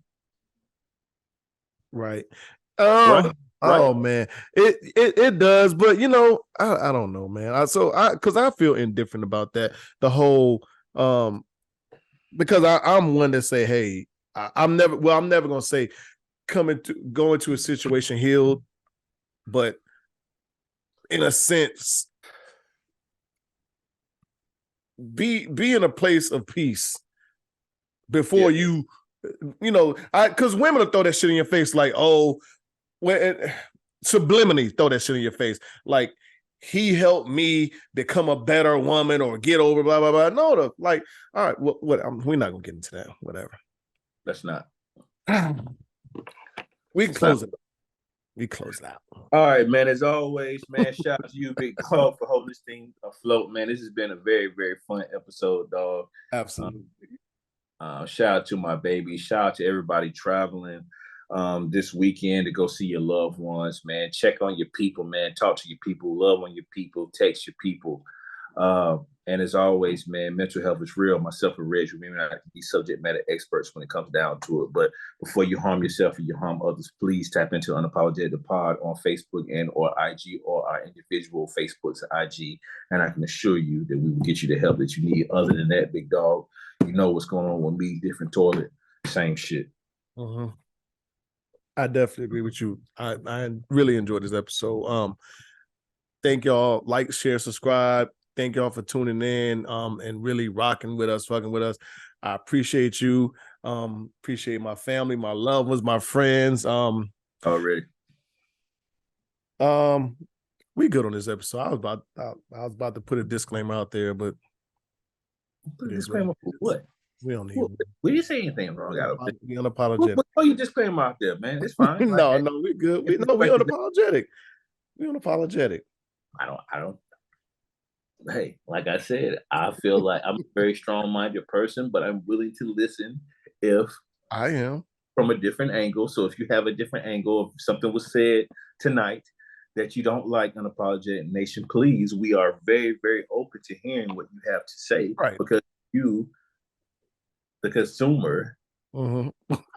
Right. Oh man, it does, but you know, I don't know, man. Because I feel indifferent about that. The whole because I'm one to say, hey, I'm never gonna say go into a situation healed, but in a sense, be in a place of peace before you know, because women will throw that shit in your face like, oh, subliminally throw that shit in your face like, he helped me become a better woman or get over blah blah blah. No, like, all right, we're not gonna get into that. Whatever. Let's not. We can close it. We close it out. All right, man. As always, man, shout out to you, Big Dog, for holding this thing afloat, man. This has been a very, very fun episode, dog. Absolutely. Shout out to my baby. Shout out to everybody traveling this weekend to go see your loved ones, man. Check on your people, man. Talk to your people. Love on your people. Text your people. And as always, man, mental health is real. Myself and Reg, we may not be subject matter experts when it comes down to it. But before you harm yourself or you harm others, please tap into Unapologetic Pod on Facebook and or IG or our individual Facebooks and IG. And I can assure you that we will get you the help that you need. Other than that, big dog, you know what's going on with me, different toilet, same shit. Mm-hmm. I definitely agree with you. I really enjoyed this episode. Thank y'all. Like, share, subscribe. Thank y'all for tuning in and really rocking with us, fucking with us. I appreciate you. Appreciate my family, my loved ones, my friends. Already. We good on this episode. I was about to put a disclaimer out there, but disclaimer for what? We don't need. We didn't say anything wrong. We unapologetic. What you disclaimer out there, man? It's fine. No, we good. We unapologetic. We unapologetic. I don't. Hey, like I said, I feel like I'm a very strong-minded person, but I'm willing to listen if I am from a different angle. So if you have a different angle, if something was said tonight that you don't like, Unapologetic Nation, please, we are very, very open to hearing what you have to say. Right. Because you, the consumer,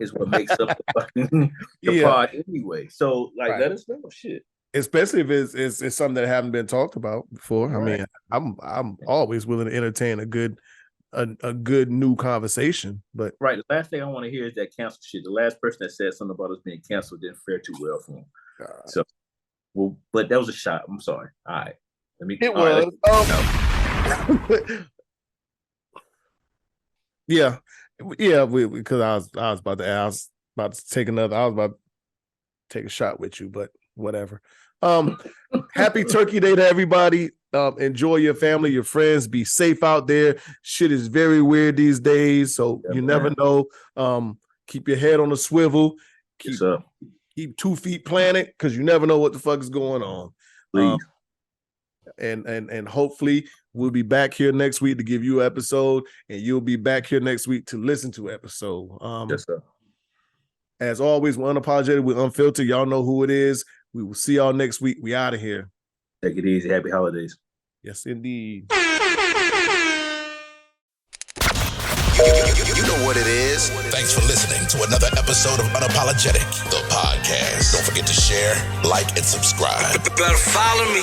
is what makes up the pod anyway. So, like, let us know shit. Especially if it's something that haven't been talked about before. Right. I mean, I'm always willing to entertain a good new conversation. But right, the last thing I want to hear is that cancel shit. The last person that said something about us being canceled didn't fare too well for him. So, well, but that was a shot. I'm sorry. All right, it was. Yeah, because I was about to take a shot with you, but whatever. Happy Turkey Day to everybody. Enjoy your family, your friends. Be safe out there. Shit is very weird these days, so you never know. Keep your head on a swivel. Keep 2 feet planted, because you never know what the fuck is going on. Please. And hopefully we'll be back here next week to give you an episode, and you'll be back here next week to listen to an episode. Yes, sir. As always, we're unapologetic, we're unfiltered. Y'all know who it is. We will see y'all next week. We out of here. Take it easy. Happy holidays. Yes, indeed. You know what it is. Thanks for listening to another episode of Unapologetic, the podcast. Don't forget to share, like, and subscribe. Better follow me.